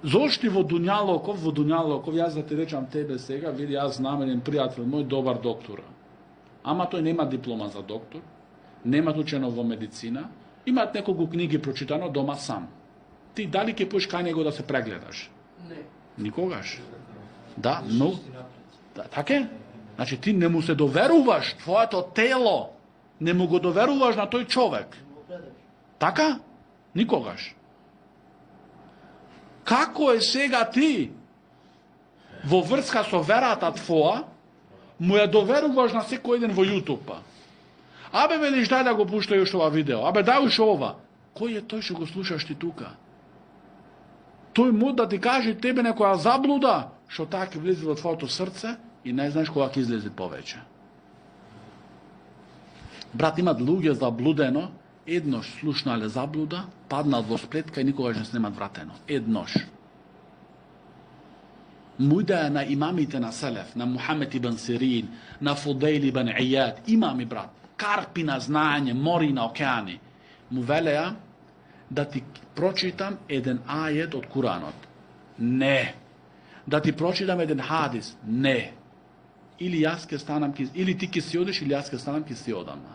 Зошти во дуњалоков, јас да ти речам тебе сега, види, јас знам еден пријател, мој добар доктор. Ама тој нема диплома за доктор, нема учено во медицина, имаат неколку книги прочитано дома сам. Ти дали ќе поиш кај него да се прегледаш? Не. Никогаш. Да, но... Така? Значи ти не му се доверуваш, твоето тело, не му го доверуваш на тој човек. Така? Никогаш. Како е сега ти во врска со верата твоја, му ја доверуваш на секој еден во YouTube-па? Абе, велиш, дај да го пушта још ова видео. Абе, дај уште ова. Кој е тој што го слушаш ти тука? Тој му да ти каже тебе некоја заблуда, што таа ќе влезе во твоето срце и не знаеш кога ќе излезе повеќе. Брат, имат луѓе заблудено, еднош слушнале заблуда, паднал во сплетка и никогаш не снемат вратено. Еднош. Muda na imamite na Selef, na Muhammed ibn Sirin, na Fudail ibn Iyad, imami brat, karpi na znanje, mori na okeani. Mu veleja da ti pročitam jedan ajet od Kuranot. Ne. Da ti pročitam jedan hadis. Ne. Ili jaske stanam, ili ti ki si odeš, ili jaske stanam ki si odama.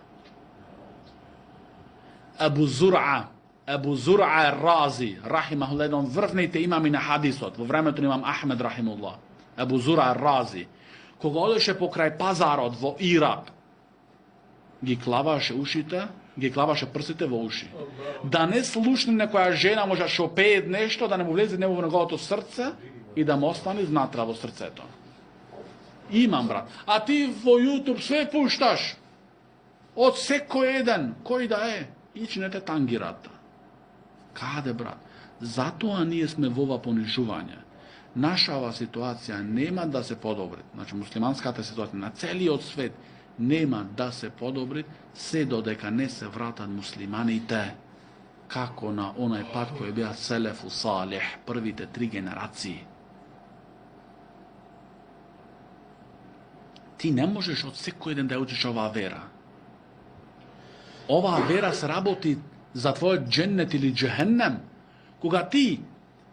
Abu Zur'a Razi, rahimahullah, jedan vrhnite imami na hadisot, vo vremenu imam Ahmed, rahimullah. Abu Zur'a Razi, koga odeše pokraj pazarot vo Irak, gi klavaše ušite, gi klavaše prsite vo uši. Da ne slušne nekoja žena možda šopet nešto, da ne mu vleze nevo negovото srce i da mu ostane znatravo srce to. Imam, brat. A ti vo YouTube sve puštaš. Od seko jedan, koji da je, ići ne te tangirata. Kade, brat? Zato a nije sme vova ponižuvanja. Naša ova situacija nema da se podobri. Znači, muslimanska ta situacija na celi od svet nema da se podobri, sve dodeka ne se vratan muslimanite kako na onaj pad koji je bio Selefu Salih, prvite 3 generacije. Ti ne možeš od seko jedan da učiš ova vera. Ova vera se raboti za tvoj džennet ili džehennem, koga ti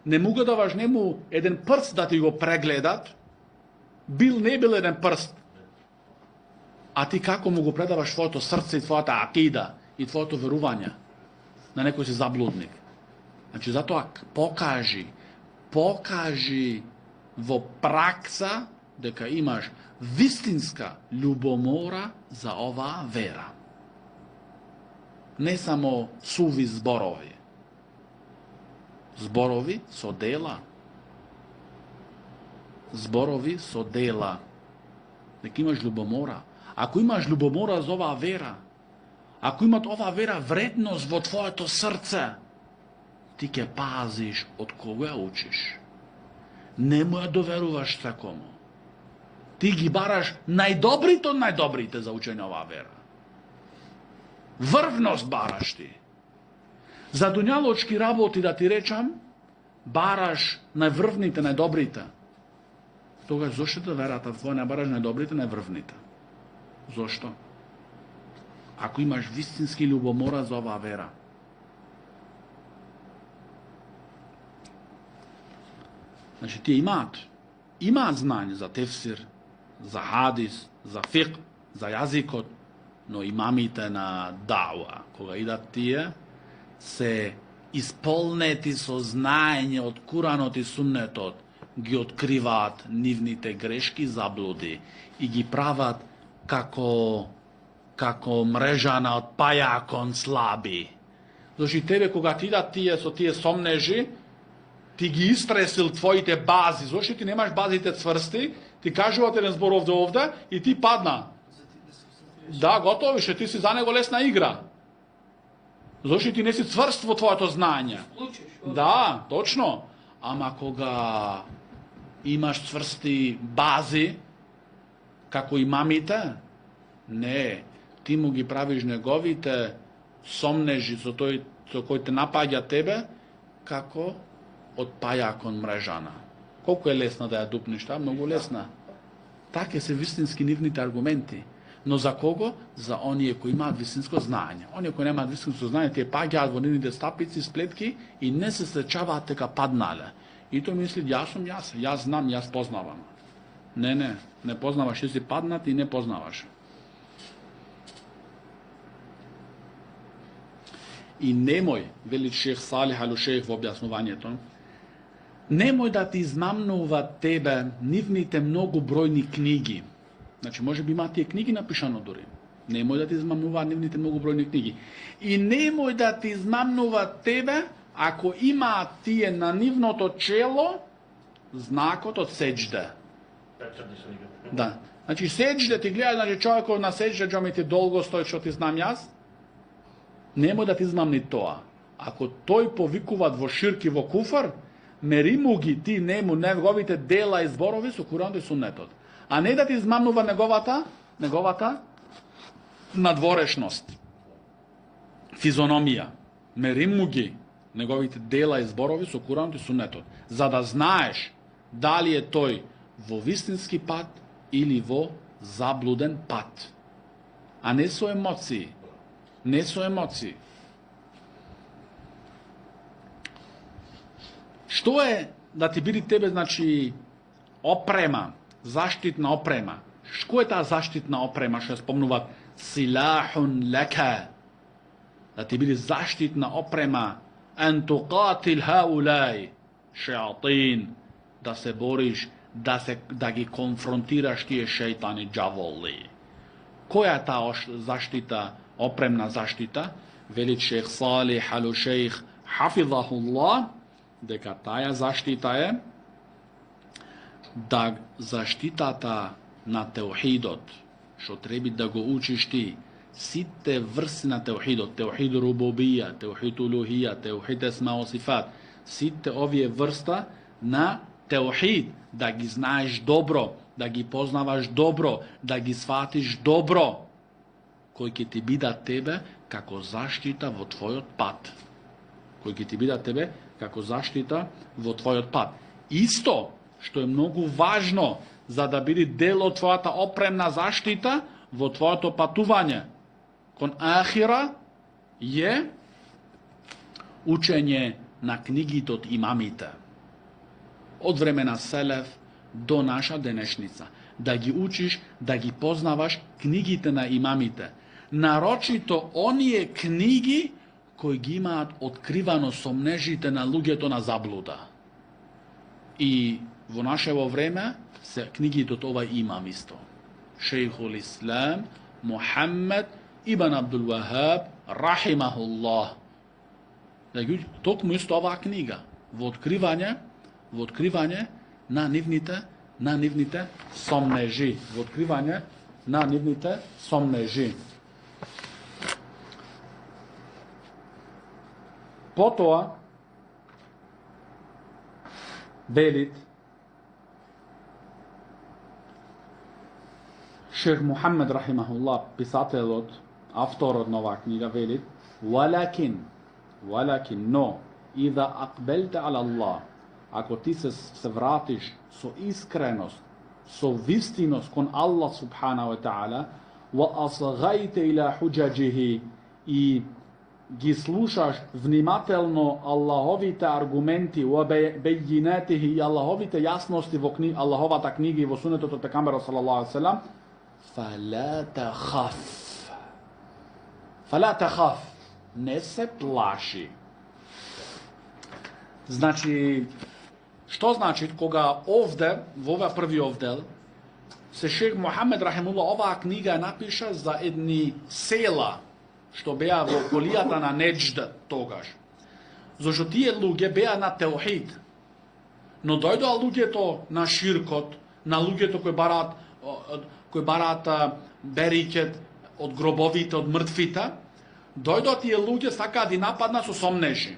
ne mogu da vaš njemu jedan prst da ti go pregledat, bil ne bil jedan prst, a ti kako mogu predavaš tvoje srce i tvoja akida i tvoje veruvanja na nekoj si zabludnik. Znači zato pokaži vo praksa deka imaš vistinska ljubomora za ova vera. Ne samo suvi zborovi. Zborovi so dela. Zborovi so dela. Nek imaš ljubomora. Ako imaš ljubomora za ova vera, ako ima ova vera vrednost vo tvoje to srce, ti ke paziš od koga učiš. Nemoj da veruvaš takomu. Ti gi baraš najdobrite od najdobrite za učenje ova vera. Vrvnost baraš ti. Za dunjaločki raboti da ti rečam, baraš najvrvnite, najdobrite. Toga zašto da verata tvoja ne baraš najdobrite, najvrvnite? Zašto? Ako imaš vistinski ljubomora za ova vera. Znači ti imat znanje za tefsir, za hadis, za fiqh, za jazikot, no imamite na da'wa, koga idat tije, se ispolneti so znanje od Kuranot i sunnetot, gi otkrivat nivnite greški zabludi i gi pravat kako mrežana od pajakon slabi. Znači tebe koga ti da tije somneži, ti gi istresil tvojite bazi, zašto ti nemaš bazite cvrsti, ti kažu jedan zbor ovde i ti padna. Da, gotovo više, ti si za nego lesna igra. Zašto ti nesi cvrstvo tvoje to znanje? Da, točno. Ama koga imaš cvrsti bazi, kako imamite, ne, ti mu gi praviš negovite somneži za koji te napadja tebe, kako od pajakon mrežana. Koliko je lesna da je dupni šta? Mnogo lesna. Take se vistinski nivnite argumenti. No za kogo? Za onije koji ima vistinsko znanje. Onije koji nema vistinsko znanje, te pagjad vo nivnite stapici, spletki i ne se srećavate ka padnale. I to misli, ja znam, ja spoznavam. Ne poznavaš, jesi padnat i ne poznavaš. I nemoj, veli šeh Salih al-Šejh v objasnovanje to, nemoj da ti izmamnuva tebe nivnite mnogobrojni knjigi. Znači, može bi imati knjigi napišano duri. Nemoj da ti izmamnuva nivnite mnogobrojni knjigi. I nemoj da ti izmamnuva tebe ako ima ti je na nivnoto čelo znakot od seđde. Da. Znači, seđde ti gleda, znači čovjek na seđde, čo mi ti dolgo stoji, što ti znam jaz, nemoj da ti izmamni toa. Ako toj povikuvat vo širki vo kufar, merimugi ti nemu negovite dela i zborovi su Kur'an i sunnetot. A ne da ti izmamnuva negovata nadvorešnost, fizonomija. Merimugi negovite dela i zborovi su Kur'an i sunnetot. Za da znaš дали е тој во вистински пат или во заблуден пат. А не со емоции. Не со емоции. Што е да ти биде тебе, значи, опрема, заштитна опрема? Што е таа заштитна опрема што спомнуваат силахун лека? Да ти биде заштитна опрема ан туqatil хаулај шејатин, да се бориш, да ги конфронтираш тие шејтани џаволи. Која е таа заштита, опремна заштита? Вели шејх Салих алу шејх хафизахуллах, дека таја заштита е да заштитата на теухидот, што треба да го учиш ти, сите врси на теухидот, теухид рубубија, теухид улухија, теухид есма сифат, сите овие врста на теухид, да ги знаеш добро, да ги познаваш добро, да ги сватиш добро, кои ќе ти бидат тебе како заштита во твојот пат. Кои ќе ти бидат тебе како заштита во твојот пат. Исто, што е многу важно за да биде дел од твојата опремна заштита во твоето патување кон ахира, е учење на книгите од имамите. Од време на Селеф до наша денешница. Да ги учиш, да ги познаваш книгите на имамите. Нарочито оние книги кои ги имаат откривано сомнежите на луѓето на заблуда. И во нашево време се книгите од ова имам исто. Шејхул Ислам Мухаммед ибн Абдул Вахаб рахимахуллах. Токму исто оваа книга во откривање на нивните сомнежи, во откривање на нивните сомнежи. Потоа велит шејх Мухаммед рахимахуллах, писателот, авторот на оваа книга, велит валакин, но ида акбелте ала Аллах, ако ти се вратиш со искреност, со вистиност кон Аллах субхана ва таала, ва асгајте ила худжаджихи, и ги слушаш внимателно Аллаховите аргументи, ва бејинатихи, и Аллаховите јасности во Аллаховата книга и во сунетот од пекамберот салаллаху алейхи ва салам, фала тахаф, не се плаши. Значи, што значи кога овде, во овој први овдел, се шејх Мухаммед рахимуллах, оваа книга ја напиша за едни села што беа во околијата на Неџд тогаш. Зашто тие луѓе беа на теухид, но дојдоа луѓето на ширкот, на луѓето кои бараат берикет од гробовите, од мртвите, дојдоа тие луѓе сакаат да нападнат со сомнежи.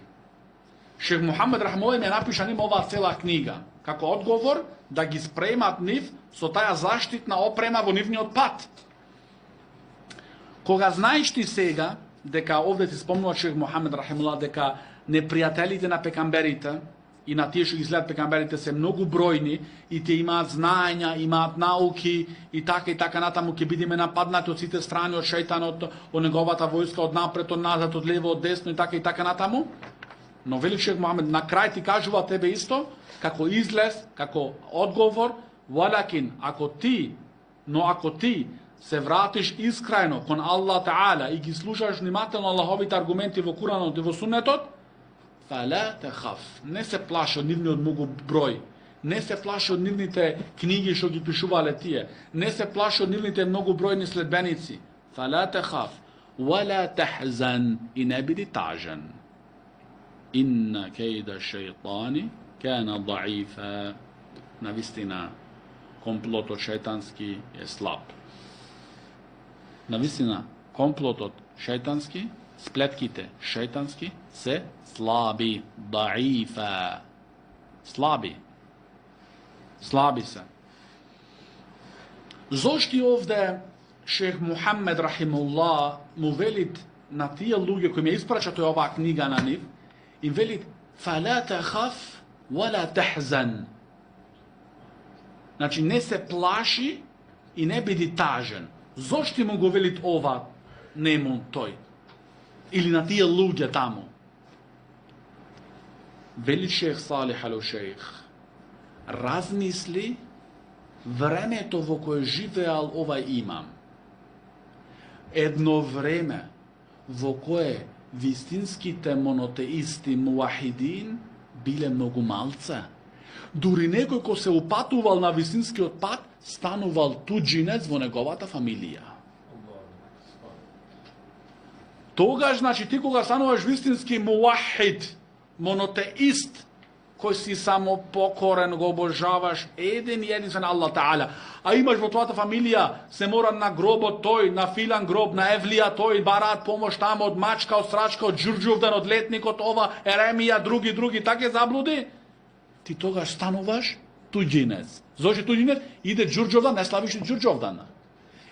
Шејх Мухаммед рахимуллах ја напиша ним оваа цела книга, како одговор да ги спремат нив со таја заштитна опрема во нивниот пат. Кога знаеш ти сега, дека овде ти спомнува шејх Мухаммед рахимуллах, дека непријателите на пекамберите и на тие што ги следат пекамберите се многу бројни и те имаат знаења, имаат науки и така натаму ќе бидеме нападнати од сите страни, од шејтанот, од неговата војска, од напред, од назад, од лево, од десно и така натаму. Но вели шејх Мухаммед, на крај ти кажува тебе исто, како излез, како одговор, валакин, ако ти се вратиш искрено кон Аллах Таала и ги слушаш внимателно Аллаховите аргументи во Куранот и во Сунетот, фала тахаф, не се плаши од нивниот многу број, не се плаши од нивните книги што ги пишувале тие, не се плаши од нивните многу бројни следбеници. Фала тахаф, вала тахзан, и не биди тажен. Инна кейда шејтани кана даифа. Навистина, комплотот шејтански е слаб. Навистина, комплотот шејтански, сплетките шејтански се слаби, даифа. Слаби се. Зошто овде шејх Мухаммед рахимуллах му велит на тие луѓе кои ме испрачат оваа книга на нив, им велит фала тахаф вала тахзан. Значи не се плаши и не биди тажен. Зошто му го велит ова нему тој? Или на тие луѓе таму? Вели шех Салих ал-Шейх, размисли времето во кое живеал овај имам. Едно време во кое вистинските монотеисти муахидин биле многу малце. Дури некој кој се упатувал на вистинскиот пат, станувал туџинец во неговата фамилија. Тогаш, значи, ти кога стануваш вистински муахид, монотеист, кој си само покорен, го обожаваш еден и единствен Аллах Таала, а имаш во твојата фамилија, се мора на гробот тој, на филан гроб, на евлија тој, бараат помош тамо од Мачка, од Срачка, од Ѓурѓовдан, од Летникот, ова, Еремија, други, таке заблуди, ти тогаш стануваш туѓинец. Зошто туѓинец? Иде Ѓурѓовдан, не славиш Ѓурѓовдан.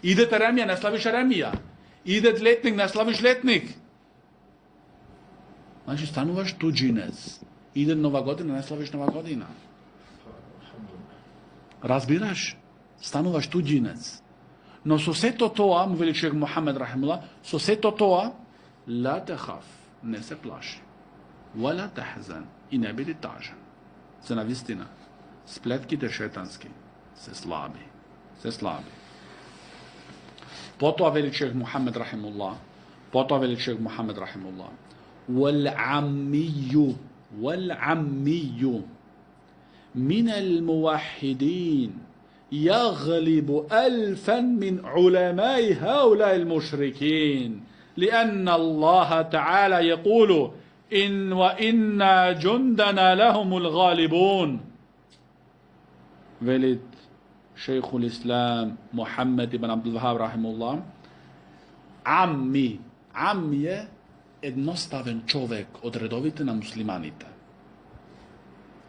Иде Еремија, не славиш Еремија. Иде Летник, не славиш Летник. Значи стануваш туѓинец. Иде Нова година, не славиш Нова година. Разбираш? Стануваш туѓинец. Но со сето тоа, му вели шех Мухамед рахимулlah, со сето тоа, ла тахаф, не се плаши. Вала тахзан, и не биди тажен. Се навистина, сплетките шетански се слаби. Потоа вели шех Мухамед рахимулlah, والعمي من الموحدين يغلب ألفا من علماء هؤلاء المشركين لأن الله تعالى يقول وإن جندنا لهم الغالبون. ولد شيخ الإسلام محمد بن عبد الوهاب رحمه الله. عمي je едноставен човек од редовите на муслиманите.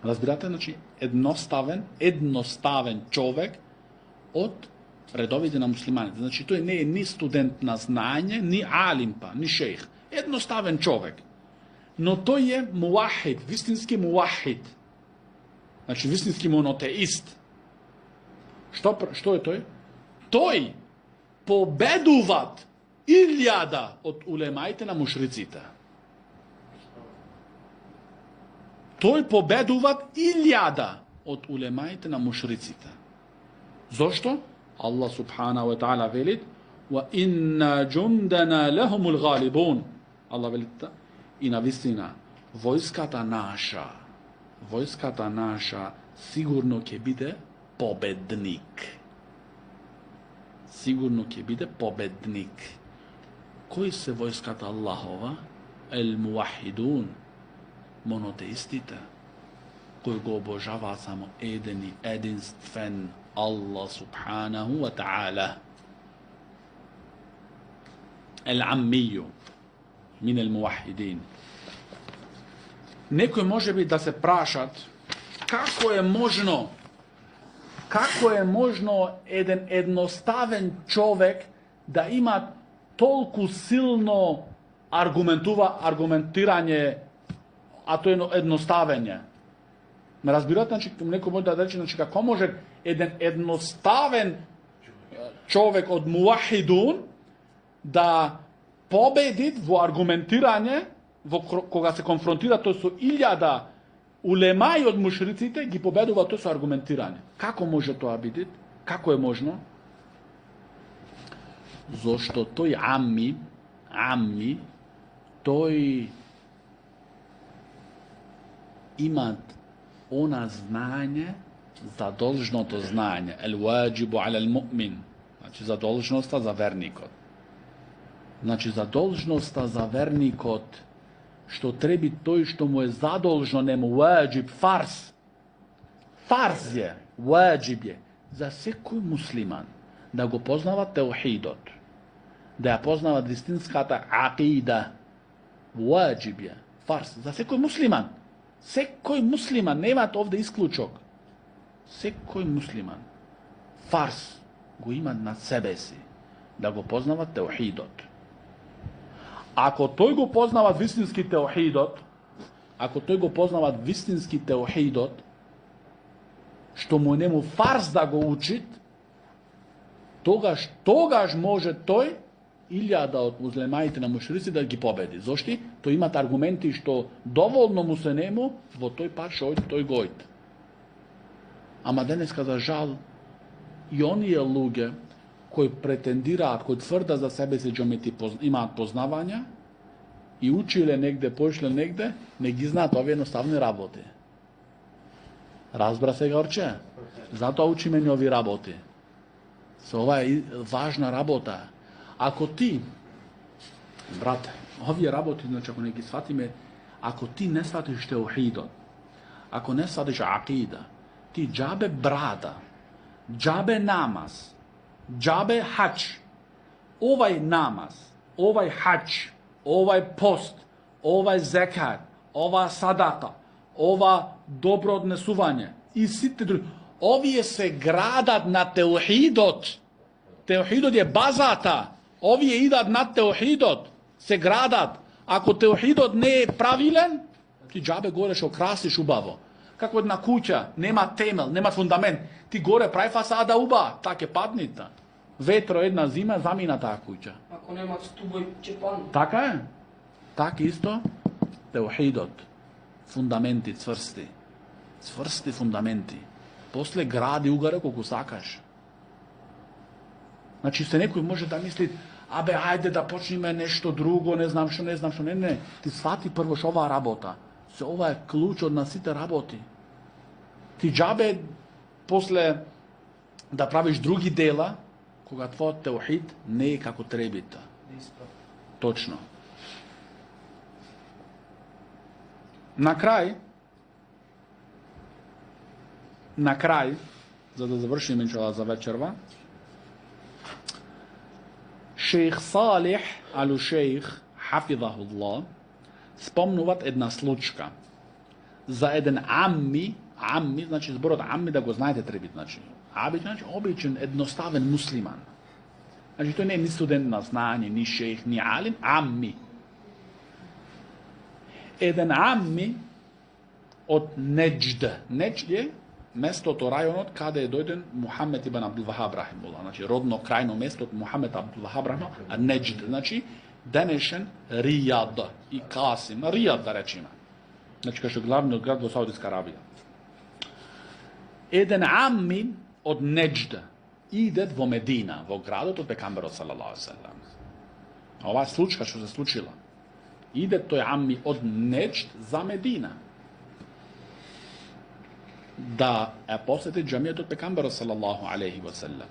Разбирате, значи едноставен човек од редовите на муслиманите. Значи тој не е ни студент на знање, ни алимпа, ни шејх. Едноставен човек. Но тој е муахид, вистински муахид. Значи вистински монотеист. Што е тој? Тој победуват 1000 од улемаите на мушриците. Тој победуват 1000 од улемаите на мушриците. Зошто? Аллах субханаху ва таала вели: "Ва инна джундана лахумул галибун." Аллах вели и на вистина војската наша сигурно ќе биде победник. Кои се војската Аллахова? Ел-муахидун, монотеистите, кои го обожаваат само еден и единствен Аллах субханаху ва таала. Ел-аммију мин ел-муахидин. Некој може би да се прашат како е можно еден едноставен човек да има толку силно аргументирање, а тоа е едноставење. Ме разбирате, значи, некој може да рече, значи, како може еден едноставен човек од муахидун да победи во аргументирање, кога се конфронтира тој со 1000 улемаи од мушриците, ги победува тој со аргументирање. Како може тоа биде? Како е можно? Зошто тој амми, тој има она знање, задолжното знање, ел-ваџибу аля ел-муъмин, значи задолжноста за верникот. Значи задолжноста за верникот, што треби тој што му е задолжно, нему ваџиб, фарз е, ваџиб е, за секој муслиман да го познава теухидот, да ја познава вистинската акида, ваџиб е, фарз, за секој муслиман. Секој муслиман, немаат овде исклучок. Секој муслиман, фарз го има на себе си, да го познава теухидот. Ако тој го познава вистински теухидот, što mu njemu farz da go učit, togaž može toj iljada od muzlemajite na mušrici da gi pobedi. Zošti? To imat argumenti što dovoljno mu se nemu, vo toj pa šojt, toj gojt. Ama danes kada žal, i oni je luge koji pretendira, koji tvrda za sebe se ima poznavanja i učile negde, pošle negde, nek znat ove jednostavne rabote. Razbra se ga orče. Zato uči meni ovi rabote. Ova je važna rabota. Ako ti, brate, ovi raboti, znači ako neki shvati me, ako ti ne shvatiš teuhidom, ako ne shvatiš akida, ti džabe brada, džabe namaz, džabe hač, ovaj namaz, ovaj hač, ovaj post, ovaj zekat, ova sadaka, ova dobro suvanje i sitne druge, ovi je se gradat na teuhidot. Teuhidot je bazata. Ovi je idat na teuhidot. Se gradat. Ako teuhidot ne je pravilen, ti džabe goreš okrasiš ubavo. Kako jedna kuća, nema temel, nema fundament. Ti gore pravi fasada uba, tak je padnita. Vetro jedna zima, zamina ta kuća. Ako nema stuboj će padniti. Taka je. Tak isto, teuhidot. Fundamenti cvrsti. Cvrsti fundamenti. Posle gradi ugare koliko sakaš. Znači se neko može da misli, abe, hajde da počneme nešto drugo, ne znam što. Ne. Ti shvati prvo što ova rabota. Se ova je ključ od nasite raboti. Ti džabe posle da praviš drugi dela, koga tvoj teuhid ne je kako trebita. Točno. Na kraj, za da završim inšala za večerva, šejh Salih al-Šejh, hafidahullah, spomnuvat jedna slučka za jedan ammi, znači zbor od ammi, da go znajte trebiti, znači običan, jednostaven musliman. Znači to nije ni student na znanje, ni šejh, ni alim, ammi. Jedan ammi od Neđd. Neđd je mesto to rajon od kada je dojden Muhammed ibn Abdul Wahab rahimullah. Znači rodno krajno mesto od Muhammed Abdul Wahab rahimullah, a Neđd. Znači denešen Rijad i Kasim. Rijad da rečima. Znači kao što je glavni grad u Saudijska Arabija. Jedan ammi od Neđd ide vo Medina, vo gradu od Pekambera sallallahu alejhi ve sellem. Ova slučka što se slučila. Ide to je ammi od Neđd za Medina. Da posjeti džamijet od Pekambera sallallahu alejhi ve sellem.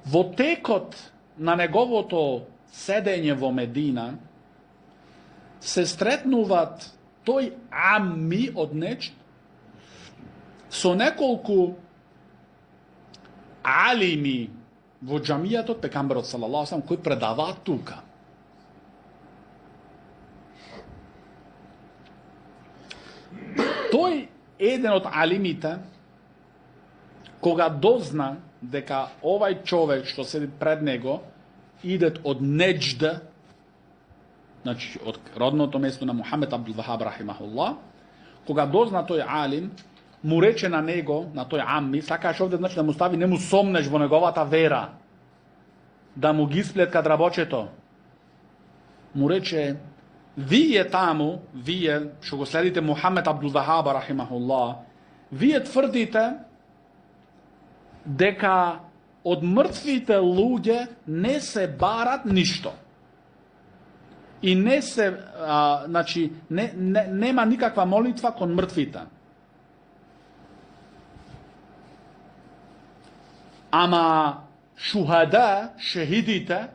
Vo tekot na njegovo to sedenje vo Medina se stretnuvat toj ammi od Neđd so nekoliko alimi vo džamijet od Pekambera sallallahu alejhi ve sellem koji predava tuka. Toj jedan od alimita koga dozna deka ovaj čovjek što sedi pred nego ide od Neđd, znači od rodno to mjesto na Muhammed Abdul Wahab rahimahullah, koga dozna toj alim, mu reče na nego, na toj ammi, sakaš ovdje znači da mu stavi, ne mu somneš vo negovata vera, da mu gisplet kad raboče to. Mu reče, vi je tamo, što go sledite Muhammed Abdul Wahab rahimahullah, vi je tvrdite deka od mrtvite luđe ne se barat ništo. I ne se, znači, nema nikakva molitva kon mrtvita. Ama šuhada, šehidite,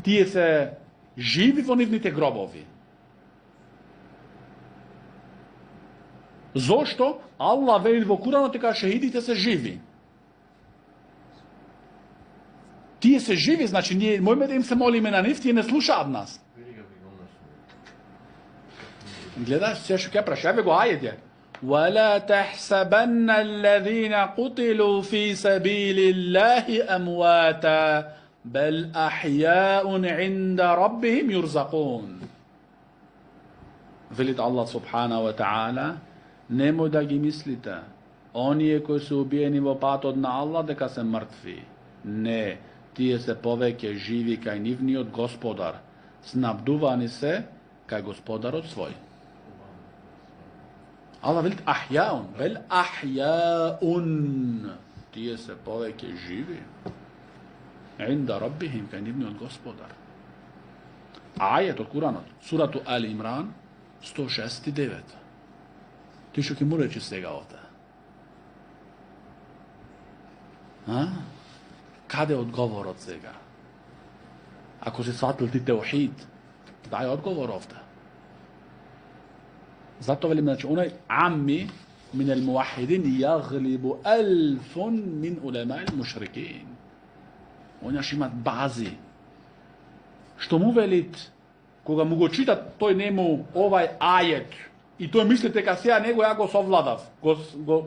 tije se živi vo nivnite grobovi. Zašto? Allah veli vo Kuranu te kaže šehidite se živi. Tije se živi, znači nije, mojme da im se molime na njih, tije ne sluša od nas. Gledaš, ćeš kepraš, evo go ajet. وَلَا تَحْسَبَنَّ الَّذِينَ قُتِلُوا فِي سَبِيلِ اللَّهِ أَمْوَاتًا بَلْ أَحْيَاءٌ عِنْدَ رَبِّهِمْ يُرْزَقُونَ. Velit Allah subhanahu wa ta'ala, Nemoj da gi mislite. Oni koji su ubijeni во патот на Аллах дека се мртви. Не, тие се повеќе живи кај нивниот Господар. Снабдувани се кај Господарот свој. Allah veli ahjaun, bel ahjaun. Tije se poveke živi. Inda rabbihim, kaj nivni od Gospodar. Ajet od Kuranot, suratu Ali Imran, 169. Ti što ki mu reći svega ovdje? Kade je odgovor od svega? Ako si shvatili ti teuhid, daj odgovor ovdje. Zato velim, znači, onaj ammi min al muvahidin jaglibu alfun min ulema il mušrikin. On još imat bazi. Što mu velit, koga mu go čitat, toj njemu ovaj ajet. I to mislite kad se ja nego ja go sovladav,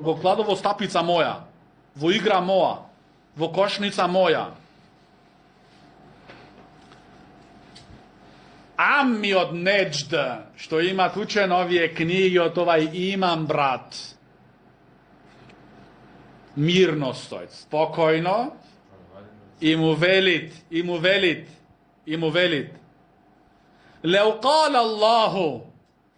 go kladovo stapica moja, vo igra moja, vo košnica moja. Ammi od Neđd, što ima učen ovije knjige od ovaj imam brat. Mirno stoj, spokojno, i mu velit. Leu kala Allahu,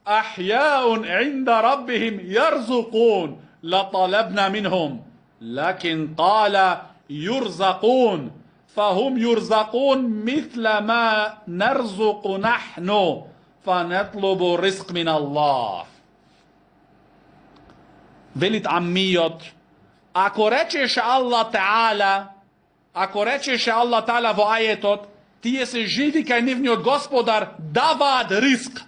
ahjaun inda rabbihim jarzukun, la talabna minhum, lakin kala jurzakun, فهم يرزقون مثل ما نرزق نحن فنطلب الرزق من الله. Velit ammijot, ako rečeš Allah Ta'ala vo ajetot, tije se živi kaj nivni od Gospodar davat risk.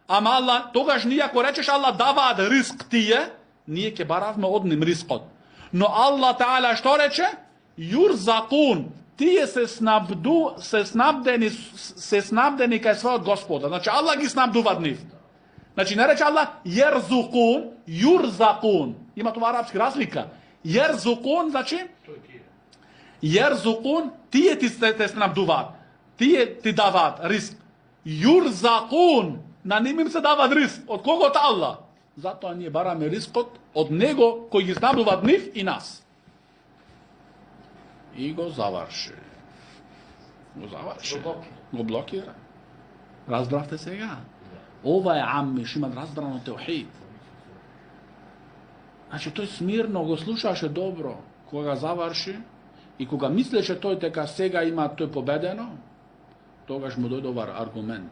Ama Allah, togaž nije ako rečeš Allah davat risk tije, nije ke baravno odnim riskot. No Allah Ta'ala što reče? Jurzakun. Tije se snabdeni kaj sve od Gospoda. Znači Allah gi snabduva niv. Znači ne reče Allah jerzukun, jurzakun. Ima tu arapski razlika. Jerzukun znači jerzukun tije ti te snabduvat. Tije ti davat risk. Jurzakun. Na njim se davat risk. Od koga od Allah? Zato nije barame riskot od nego koji gi snabduva niv i nas. I go završi. Go blokira. Razbravte se ga. Ovaj ammi šiman razbrano teuhid. Znači to je smirno, go slušaše dobro, koga završi i koga misleše to teka sega ima, to je pobedeno, togaž mu dojde ovaj argument.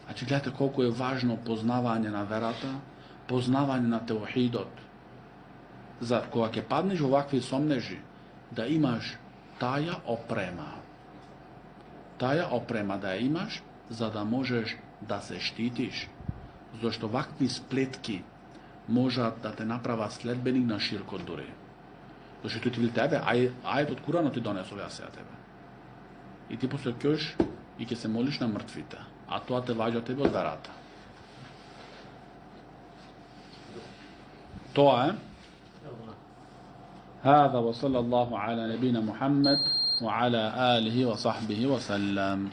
Znači gledajte koliko je važno poznavanje na verata, poznavanje na teuhidot. Za koga ke padneš u ovakvi somneži, da imaš taja oprema da je imaš, za da možeš da se štitiš. Zašto ovakvi spletki može da te naprava sledbenik na širko duri. Zašto tu ti vili tebe, ajet od Kurana ti donesu ja se ja tebe. I ti posle kjoš i ke se moliš na mrtvite. A to te vađa tebe od verata. To je هذا وصلى الله على نبينا محمد وعلى آله وصحبه وسلم.